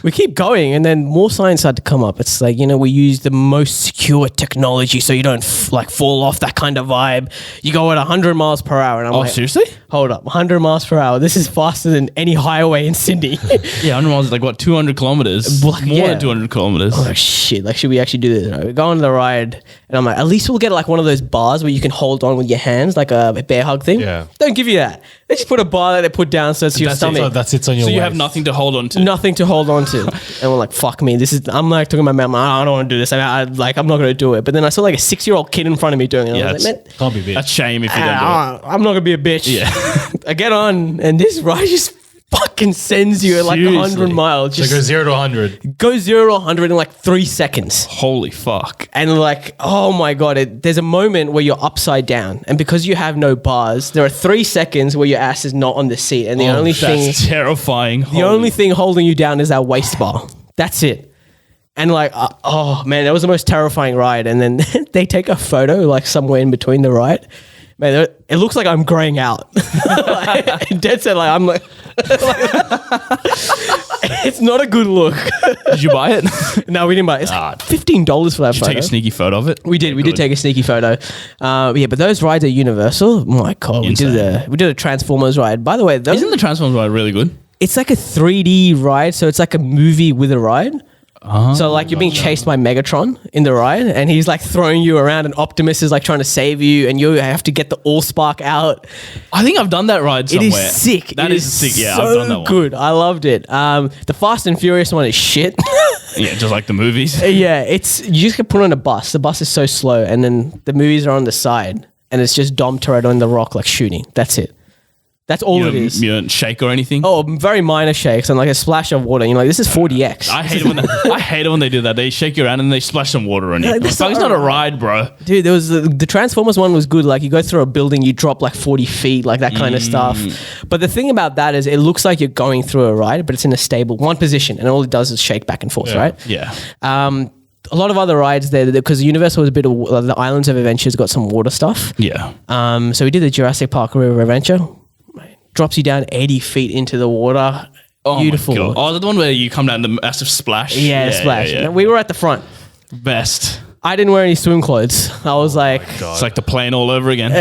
We keep going, and then more signs start to come up. It's like, we use the most secure technology so you don't fall off, that kind of vibe. You go at 100 miles per hour, and I'm like, seriously? hold up, 100 miles per hour. This is faster than any highway in Sydney. Yeah, 100 miles is like what, 200 kilometers? Like, More yeah. than 200 kilometers. Oh shit! Like, should we actually do this? Right? We go on the ride, and I'm like, at least we'll get like one of those bars where you can hold on with your hands, like a bear hug thing. Yeah. Don't give you that. They just put a bar that they put down so it's your stomach. That sits on your So you waist. have nothing to hold on to. Nothing to hold on to. And we're like, fuck me. I'm like talking to my mom, I don't want to do this. I'm not going to do it. But then I saw like a 6-year-old kid in front of me doing it. Yeah, I was like, man, Can't be big. That's shame if you don't do it. I'm not going to be a bitch. Yeah. I get on, and this ride just fucking sends you at like Seriously. 100 miles. So Just go 0 to 100. go 0 to 100 in like 3 seconds. Holy fuck. And like, oh my God, there's a moment where you're upside down. And because you have no bars, there are 3 seconds where your ass is not on the seat. And the only thing... That's terrifying. The only thing holding you down is that waist bar. That's it. And like, oh man, that was the most terrifying ride. And then they take a photo like somewhere in between the ride. Man, it looks like I'm graying out. Like, dead set, like I'm like, it's not a good look. Did you buy it? No, we didn't buy it. It's like $15 for that Did you photo. take a sneaky photo of it? We did. We did take a sneaky photo. Yeah, but those rides are universal. My God, we did a Transformers ride. By the way, Isn't the Transformers ride really good? it's like a 3D ride, so it's like a movie with a ride. So like you're being chased by Megatron in the ride, and he's like throwing you around, and Optimus is like trying to save you, and you have to get the Allspark out. I think I've done that ride somewhere. It is sick. That It is sick. Yeah, so I've done that one. good. I loved it. The Fast and Furious one is shit. Yeah, just like the movies. Yeah, you just get put on a bus. The bus is so slow, and then the movies are on the side, and it's just Dom Toretto in the rock like shooting. That's it. That's all it is. You don't shake or anything. Oh, very minor shakes and like a splash of water. You're like, this is 4DX. I hate it when they do that. They shake you around and they splash some water on you. Yeah, It's that's like, it's not not a a ride, bro. Dude, there was the Transformers one was good. Like you go through a building, you drop like 40 feet, like that kind of stuff. But the thing about that is it looks like you're going through a ride, but it's in a stable one position, and all it does is shake back and forth, right? Yeah. A lot of other rides there because Universal was a bit of the Islands of Adventure's got some water stuff. Yeah. So we did the Jurassic Park River Adventure. Drops you down 80 feet into the water. Oh Beautiful. My God. Oh, the one where you come down the massive splash. Yeah, splash. Yeah. We were at the front. Best. I didn't wear any swim clothes. I was like, It's like the plane all over again.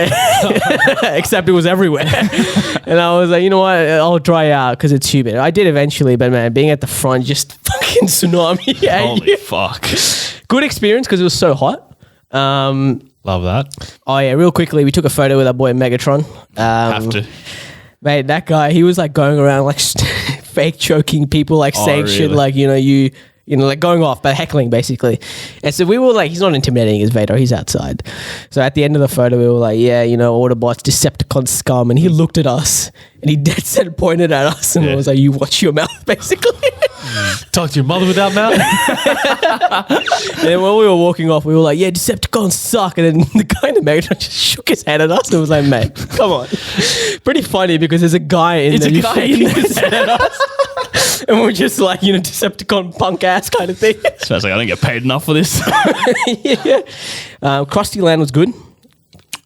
except it was everywhere. And I was like, you know what? I'll dry out because it's humid. I did eventually, but man, being at the front, just fucking tsunami. Holy fuck. Good experience because it was so hot. Love that. Oh yeah, real quickly, we took a photo with our boy Megatron. Have to. Mate, that guy, he was like going around like fake choking people, like saying shit really? like, like going off, but heckling basically. And so we were like, he's not intimidating as Vader, he's outside. So at the end of the photo, we were like, yeah, Autobots, Decepticon scum. And he looked at us and he dead set pointed at us and was like, you watch your mouth, basically. Talk to your mother without mouth. And then when we were walking off, we were like, yeah, Decepticons suck. And then the guy in the Megatron just shook his head at us and was like, mate, come on. Pretty funny because there's a guy in there shaking his head at us. And we're just like, Decepticon punk ass kind of thing. So I was like, I don't get paid enough for this. Yeah. Krusty Land was good.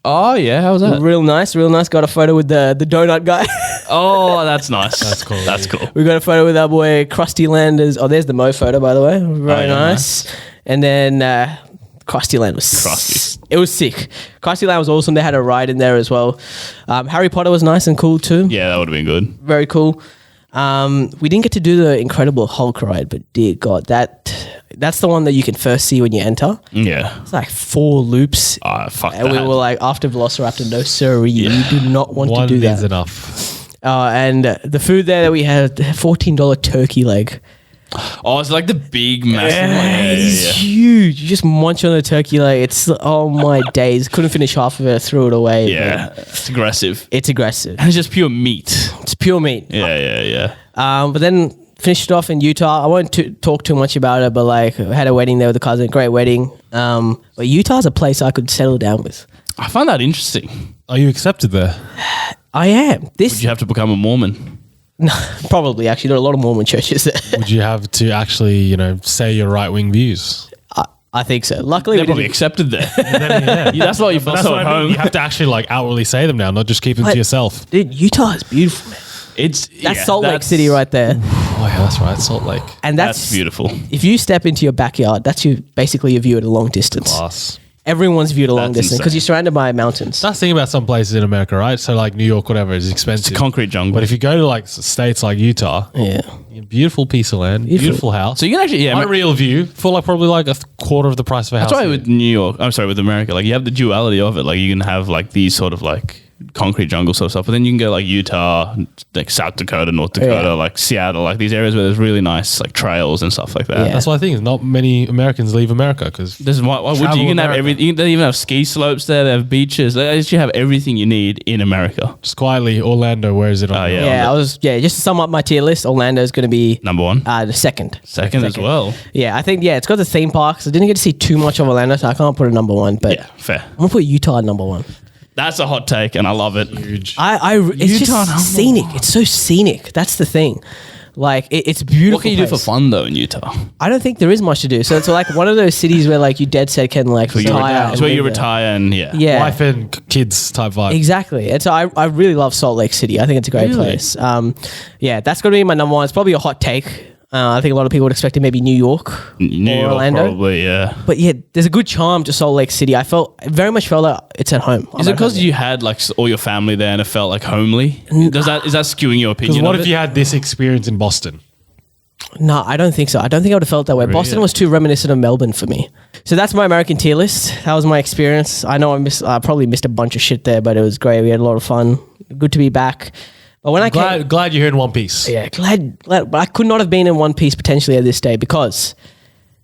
Oh, yeah. How was that? Real nice. Got a photo with the donut guy. Oh, that's nice. That's cool. That's cool. We got a photo with our boy Krusty Landers. Oh, there's the Mo photo, by the way. Very nice. And then Krusty Land was Krusty. It was sick. Krusty Land was awesome. They had a ride in there as well. Harry Potter was nice and cool too. Yeah, that would have been good. Very cool. We didn't get to do the Incredible Hulk ride, but dear God, that's the one that you can first see when you enter. Yeah. It's like 4 loops. Fuck And that. we were like, after Velociraptor, no sir, you do not want One to do is that. enough. And the food there that we had, $14 turkey leg. Oh, it's like the big, massive one. It is huge. You just munch on the turkey leg. It's, oh my days. Couldn't finish half of it, threw it away. Yeah. It's aggressive. It's aggressive. And it's just pure meat. It's pure meat. Yeah. But then finished it off in Utah. I won't talk too much about it, but like I had a wedding there with a cousin. Great wedding. But Utah's a place I could settle down with. I find that interesting. Are you accepted there? I am. Would you have to become a Mormon? No, probably actually. There are a lot of Mormon churches there. Would you have to actually, say your right wing views? I think so. Luckily, They're we probably didn't. accepted there. Yeah. That's why you felt That's so what at I mean. home. You have to actually like outwardly say them now, not just keep them to yourself. Dude, Utah is beautiful, man. It's That's Salt Lake City right there. Oh yeah, that's right. Salt Lake. And That's beautiful. If you step into your backyard, that's basically your view at a long distance. Class. Everyone's view at a long That's distance because insane. you're surrounded by mountains. That's the thing about some places in America, right? So like New York, whatever, is expensive. It's concrete jungle. But if you go to like states like Utah, Yeah. beautiful piece of land, beautiful house. So you can actually, yeah, unreal view for like probably like a quarter of the price of a house. that's why here. with New York, I'm sorry, with America, like you have the duality of it. Like you can have like these sort of like concrete jungle sort of stuff, but then you can go like Utah, like South Dakota, North Dakota, Yeah. like Seattle, like these areas where there's really nice like trails and stuff like that. Yeah. That's why I think not many Americans leave America because This is why would you? Travel You can have America. everything. They even have ski slopes there. They have beaches. They actually have everything you need in America. just quietly Orlando. Where is it? On Oh, the- yeah. Just to sum up my tier list, Orlando's going to be Number one, the second. second as well. Yeah, I think, it's got the theme parks. I didn't get to see too much of Orlando, so I can't put it number one, but Yeah, fair. I'm going to put Utah at number one. That's a hot take, and I love it. Huge. It's Utah number just scenic. It's so scenic. That's the thing. Like, it's beautiful. What can you do for place. fun though in Utah? I don't think there is much to do. So it's like one of those cities where like you dead set can like retire. It's and where you live there. retire and Yeah. Wife and kids type vibe. Exactly. And so I really love Salt Lake City. I think it's a great Really? place. That's going to be my number one. It's probably a hot take. I think a lot of people would expect it maybe New York New or York, Orlando. probably. Yeah. But yeah, there's a good charm to Salt Lake City. I very much felt like it's at home. Is it because you had like all your family there and it felt like homely? Is that skewing your Because opinion? what of if it? you had this experience in Boston? No, I don't think so. I don't think I would have felt that way. Boston was too reminiscent of Melbourne for me. So that's my American tier list. That was my experience. I know I probably missed a bunch of shit there, but it was great. We had a lot of fun. Good to be back. But when I came, Glad you're here in one piece. yeah, glad. But I could not have been in one piece potentially at this day because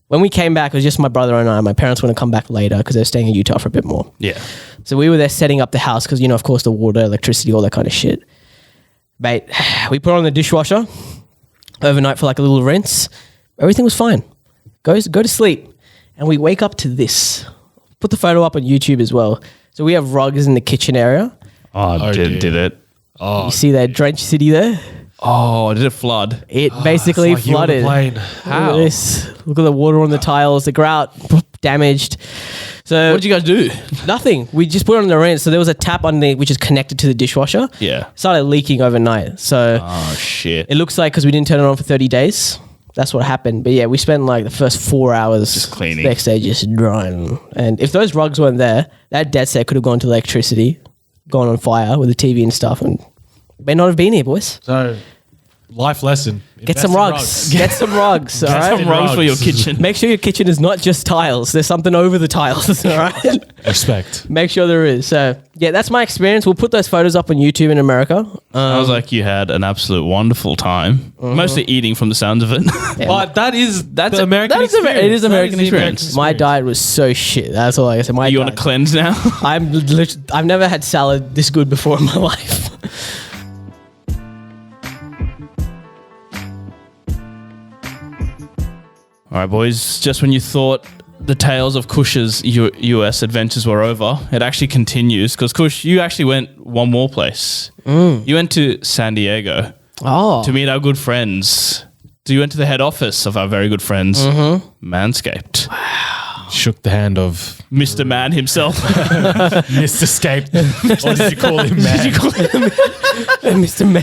when we came back, it was just my brother and I. My parents want to come back later because they're staying in Utah for a bit more. Yeah. So we were there setting up the house because, of course, the water, electricity, all that kind of shit. Mate, we put on the dishwasher overnight for like a little rinse. Everything was fine. Go to sleep. And we wake up to this. Put the photo up on YouTube as well. So we have rugs in the kitchen area. Oh, did it? You see that drenched city there? Oh, did it flood? It basically It's like you on the flooded. plane. How? Look at this. Look at the water on the tiles, the grout damaged. So What did you guys do? nothing. We just put it on the rinse. So there was a tap underneath which is connected to the dishwasher. Yeah. Started leaking overnight. So Oh shit. it looks like because we didn't turn it on for 30 days. That's what happened. But yeah, we spent like the first 4 hours Just cleaning. Next day just drying. And if those rugs weren't there, that dead set could have gone to electricity, gone on fire with the TV and stuff, and may not have been here, boys. So, life lesson. Get Invest some in rugs. Get some rugs. All right. Some rugs for your kitchen. Make sure your kitchen is not just tiles. There's something over the tiles. All right. Respect. Make sure there is. So yeah, that's my experience. We'll put those photos up on YouTube in America. Sounds like you had an absolute wonderful time. Mostly eating from the sounds of it. But that's That's the American that is Amer- experience. it is That American the experience. My diet was so shit. That's all I can say. My You on a diet. cleanse now? I've never had salad this good before in my life. All right, boys. Just when you thought the tales of Kush's US adventures were over, it actually continues because Kush, you actually went one more place. You went to San Diego Oh. to meet our good friends. So you went to the head office of our very good friends, Manscaped. Shook the hand of Mr. Man himself. Mr. Scape. Or did you call him man? Mr. Man.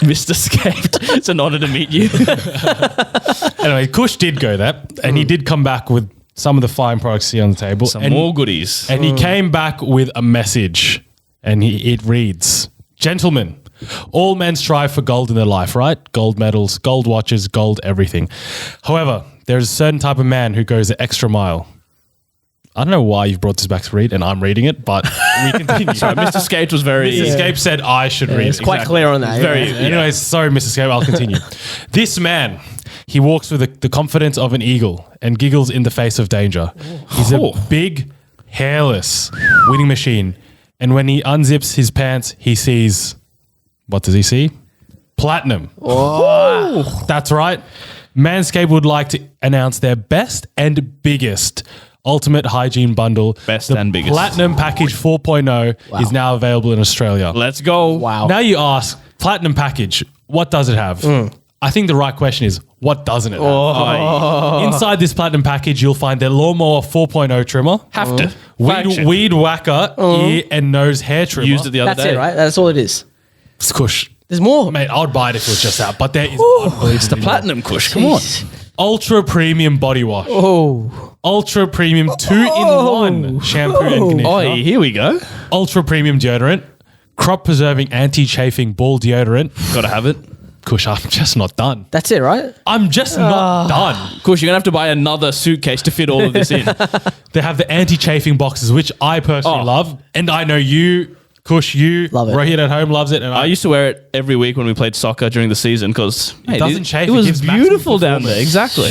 Mr. Scaped. It's an honor to meet you. Anyway, Kush did go there, and he did come back with some of the fine products here on the table. Some and, more goodies. And he came back with a message, and it reads, "Gentlemen, all men strive for gold in their life, right? Gold medals, gold watches, gold everything. However, there's a certain type of man who goes the extra mile." I don't know why you've brought this back to read, and I'm reading it, but we continue. Sorry, Mr. Scaped was very... Mr. Scape said I should read It's it. quite clear on that. Very- yeah. Anyways, sorry, Mr. Scape, I'll continue. This man, he walks with the confidence of an eagle and giggles in the face of danger. He's a Oh. big, hairless winning machine. And when he unzips his pants, he sees, what does he see? Platinum. Oh. That's right. Manscaped would like to announce their best and biggest ultimate hygiene bundle. Best The and biggest. Platinum Package 4.0 is now available in Australia. Let's go. Wow. Now you ask, Platinum Package, what does it have? I think the right question is, what doesn't it have? Inside this Platinum Package, you'll find their Lawnmower 4.0 trimmer, Have to. Flagship. weed whacker, ear and nose hair trimmer. Used it the other That's day. it, right? That's all it is. Kush, There's more. Mate, I would buy it if it was just out, but there is It's the platinum Kush. Come on. ultra premium body wash. Oh. Ultra premium 2-in-1 shampoo and conditioner. Oh, here we go. Ultra premium deodorant. Crop preserving anti-chafing ball deodorant. Gotta have it. Kush, I'm just not done. That's it, right? I'm just not done. Kush, you're gonna have to buy another suitcase to fit all of this in. They have the anti-chafing boxes, which I personally love. And I know you, Kush, you, Love it. Rohit at home loves it. And I used to wear it every week when we played soccer during the season because It doesn't chafe, It it was gives maximum beautiful down there. Exactly.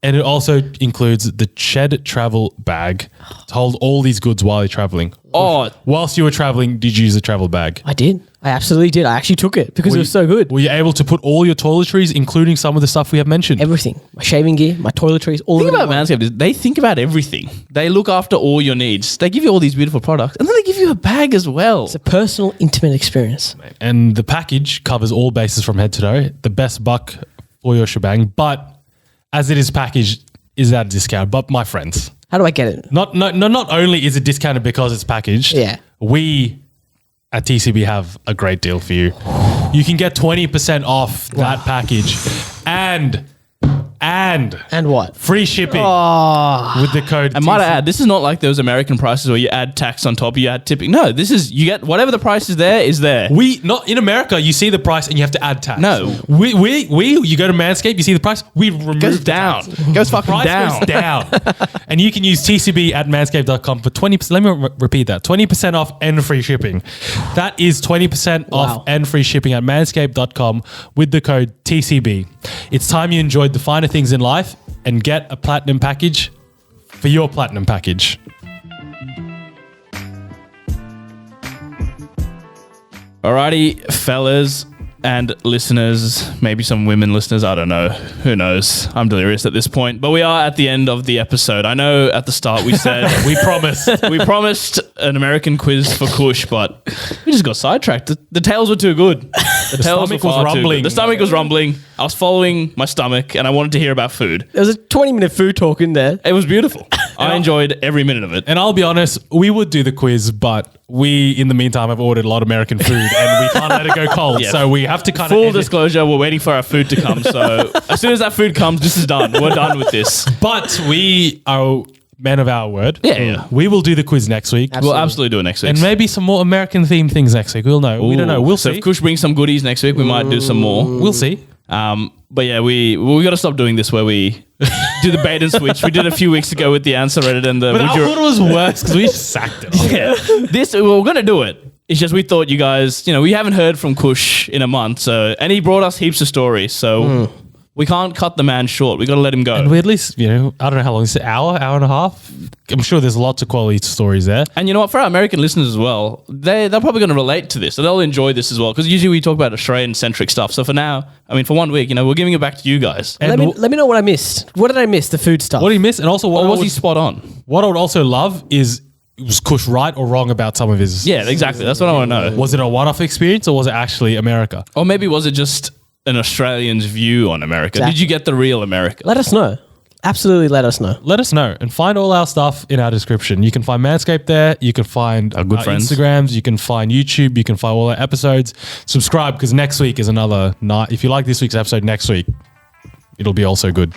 And it also includes the Ched travel bag to hold all these goods while you're traveling. Oh, Whilst you were traveling, did you use a travel bag? I did. I absolutely did. I actually took it because it was so good. Were you able to put all your toiletries, including some of the stuff we have mentioned? Everything. My shaving gear, my toiletries, all the of thing it. about Manscaped is they think about everything. They look after all your needs. They give you all these beautiful products, and then they give you a bag as well. It's a personal, intimate experience. And the package covers all bases from head to toe. The best buck for your shebang. But as it is packaged, is at a discount. But my friends, How do I get it? not only is it discounted because it's packaged, Yeah. we at TCB have a great deal for you. You can get 20% off that package and And what? free shipping Oh. with the code. And might I TCB. add, this is not like those American prices where you add tax on top, you add tipping. No, this is, you get whatever the price is there. We not in America. You see the price and you have to add tax. No. we you go to Manscaped. You see the price. We remove Goes the down. tax. Goes fucking Price down. goes down. And you can use TCB at manscaped.com for 20%. Let me repeat that. 20% off and free shipping. That is 20% off and free shipping at manscaped.com with the code TCB. It's time you enjoyed the finer things in life and get a platinum package for your platinum package. Alrighty, fellas and listeners, maybe some women listeners, I don't know. Who knows? I'm delirious at this point. But we are at the end of the episode. I know at the start we said We promise. we promised an American quiz for Kush, but we just got sidetracked. The tails were too good. The tails stomach were was far too rumbling. good. The stomach was rumbling. I was following my stomach and I wanted to hear about food. There was a 20-minute food talk in there. It was beautiful. I enjoyed every minute of it. And I'll be honest, we would do the quiz, but we, in the meantime, have ordered a lot of American food and we can't let it go cold. Yeah. So we have to kind Full of... disclosure, we're waiting for our food to come. So as soon as that food comes, this is done. We're done with this. But we are men of our word. Yeah. We will do the quiz next week. We'll absolutely do it next week. And maybe some more American themed things next week. We'll know. We don't know. We'll So see. if Kush brings some goodies next week, we might do some more. We'll see. But yeah, we got to stop doing this where we do the bait and switch. We did a few weeks ago with the answer Reddit and the. But would I you- thought it was worse because we just sacked it. yeah, this we're gonna do it. It's just we thought you guys, we haven't heard from Kush in a month, so and he brought us heaps of stories, so we can't cut the man short. We got to let him go. And we at least, I don't know how long. Is it an hour and a half? I'm sure there's lots of quality stories there. And you know what? For our American listeners as well, they're probably going to relate to this. So they'll enjoy this as well. Because usually we talk about Australian-centric stuff. So for now, for 1 week, we're giving it back to you guys. And Let me know what I missed. What did I miss? The food stuff. what do you miss? And also, Or was he spot on? what I would also love is, was Kush right or wrong about some of his... Yeah, exactly. That's what I want to know. Was it a one-off experience or was it actually America? Or maybe was it just an Australian's view on America? Exactly. Did you get the real America? Let us know. Absolutely let us know. Let us know and find all our stuff in our description. You can find Manscaped there. You can find Our good friends. Instagrams. You can find YouTube. You can find all our episodes. Subscribe because next week is another night. If you like this week's episode, next week, it'll be also good.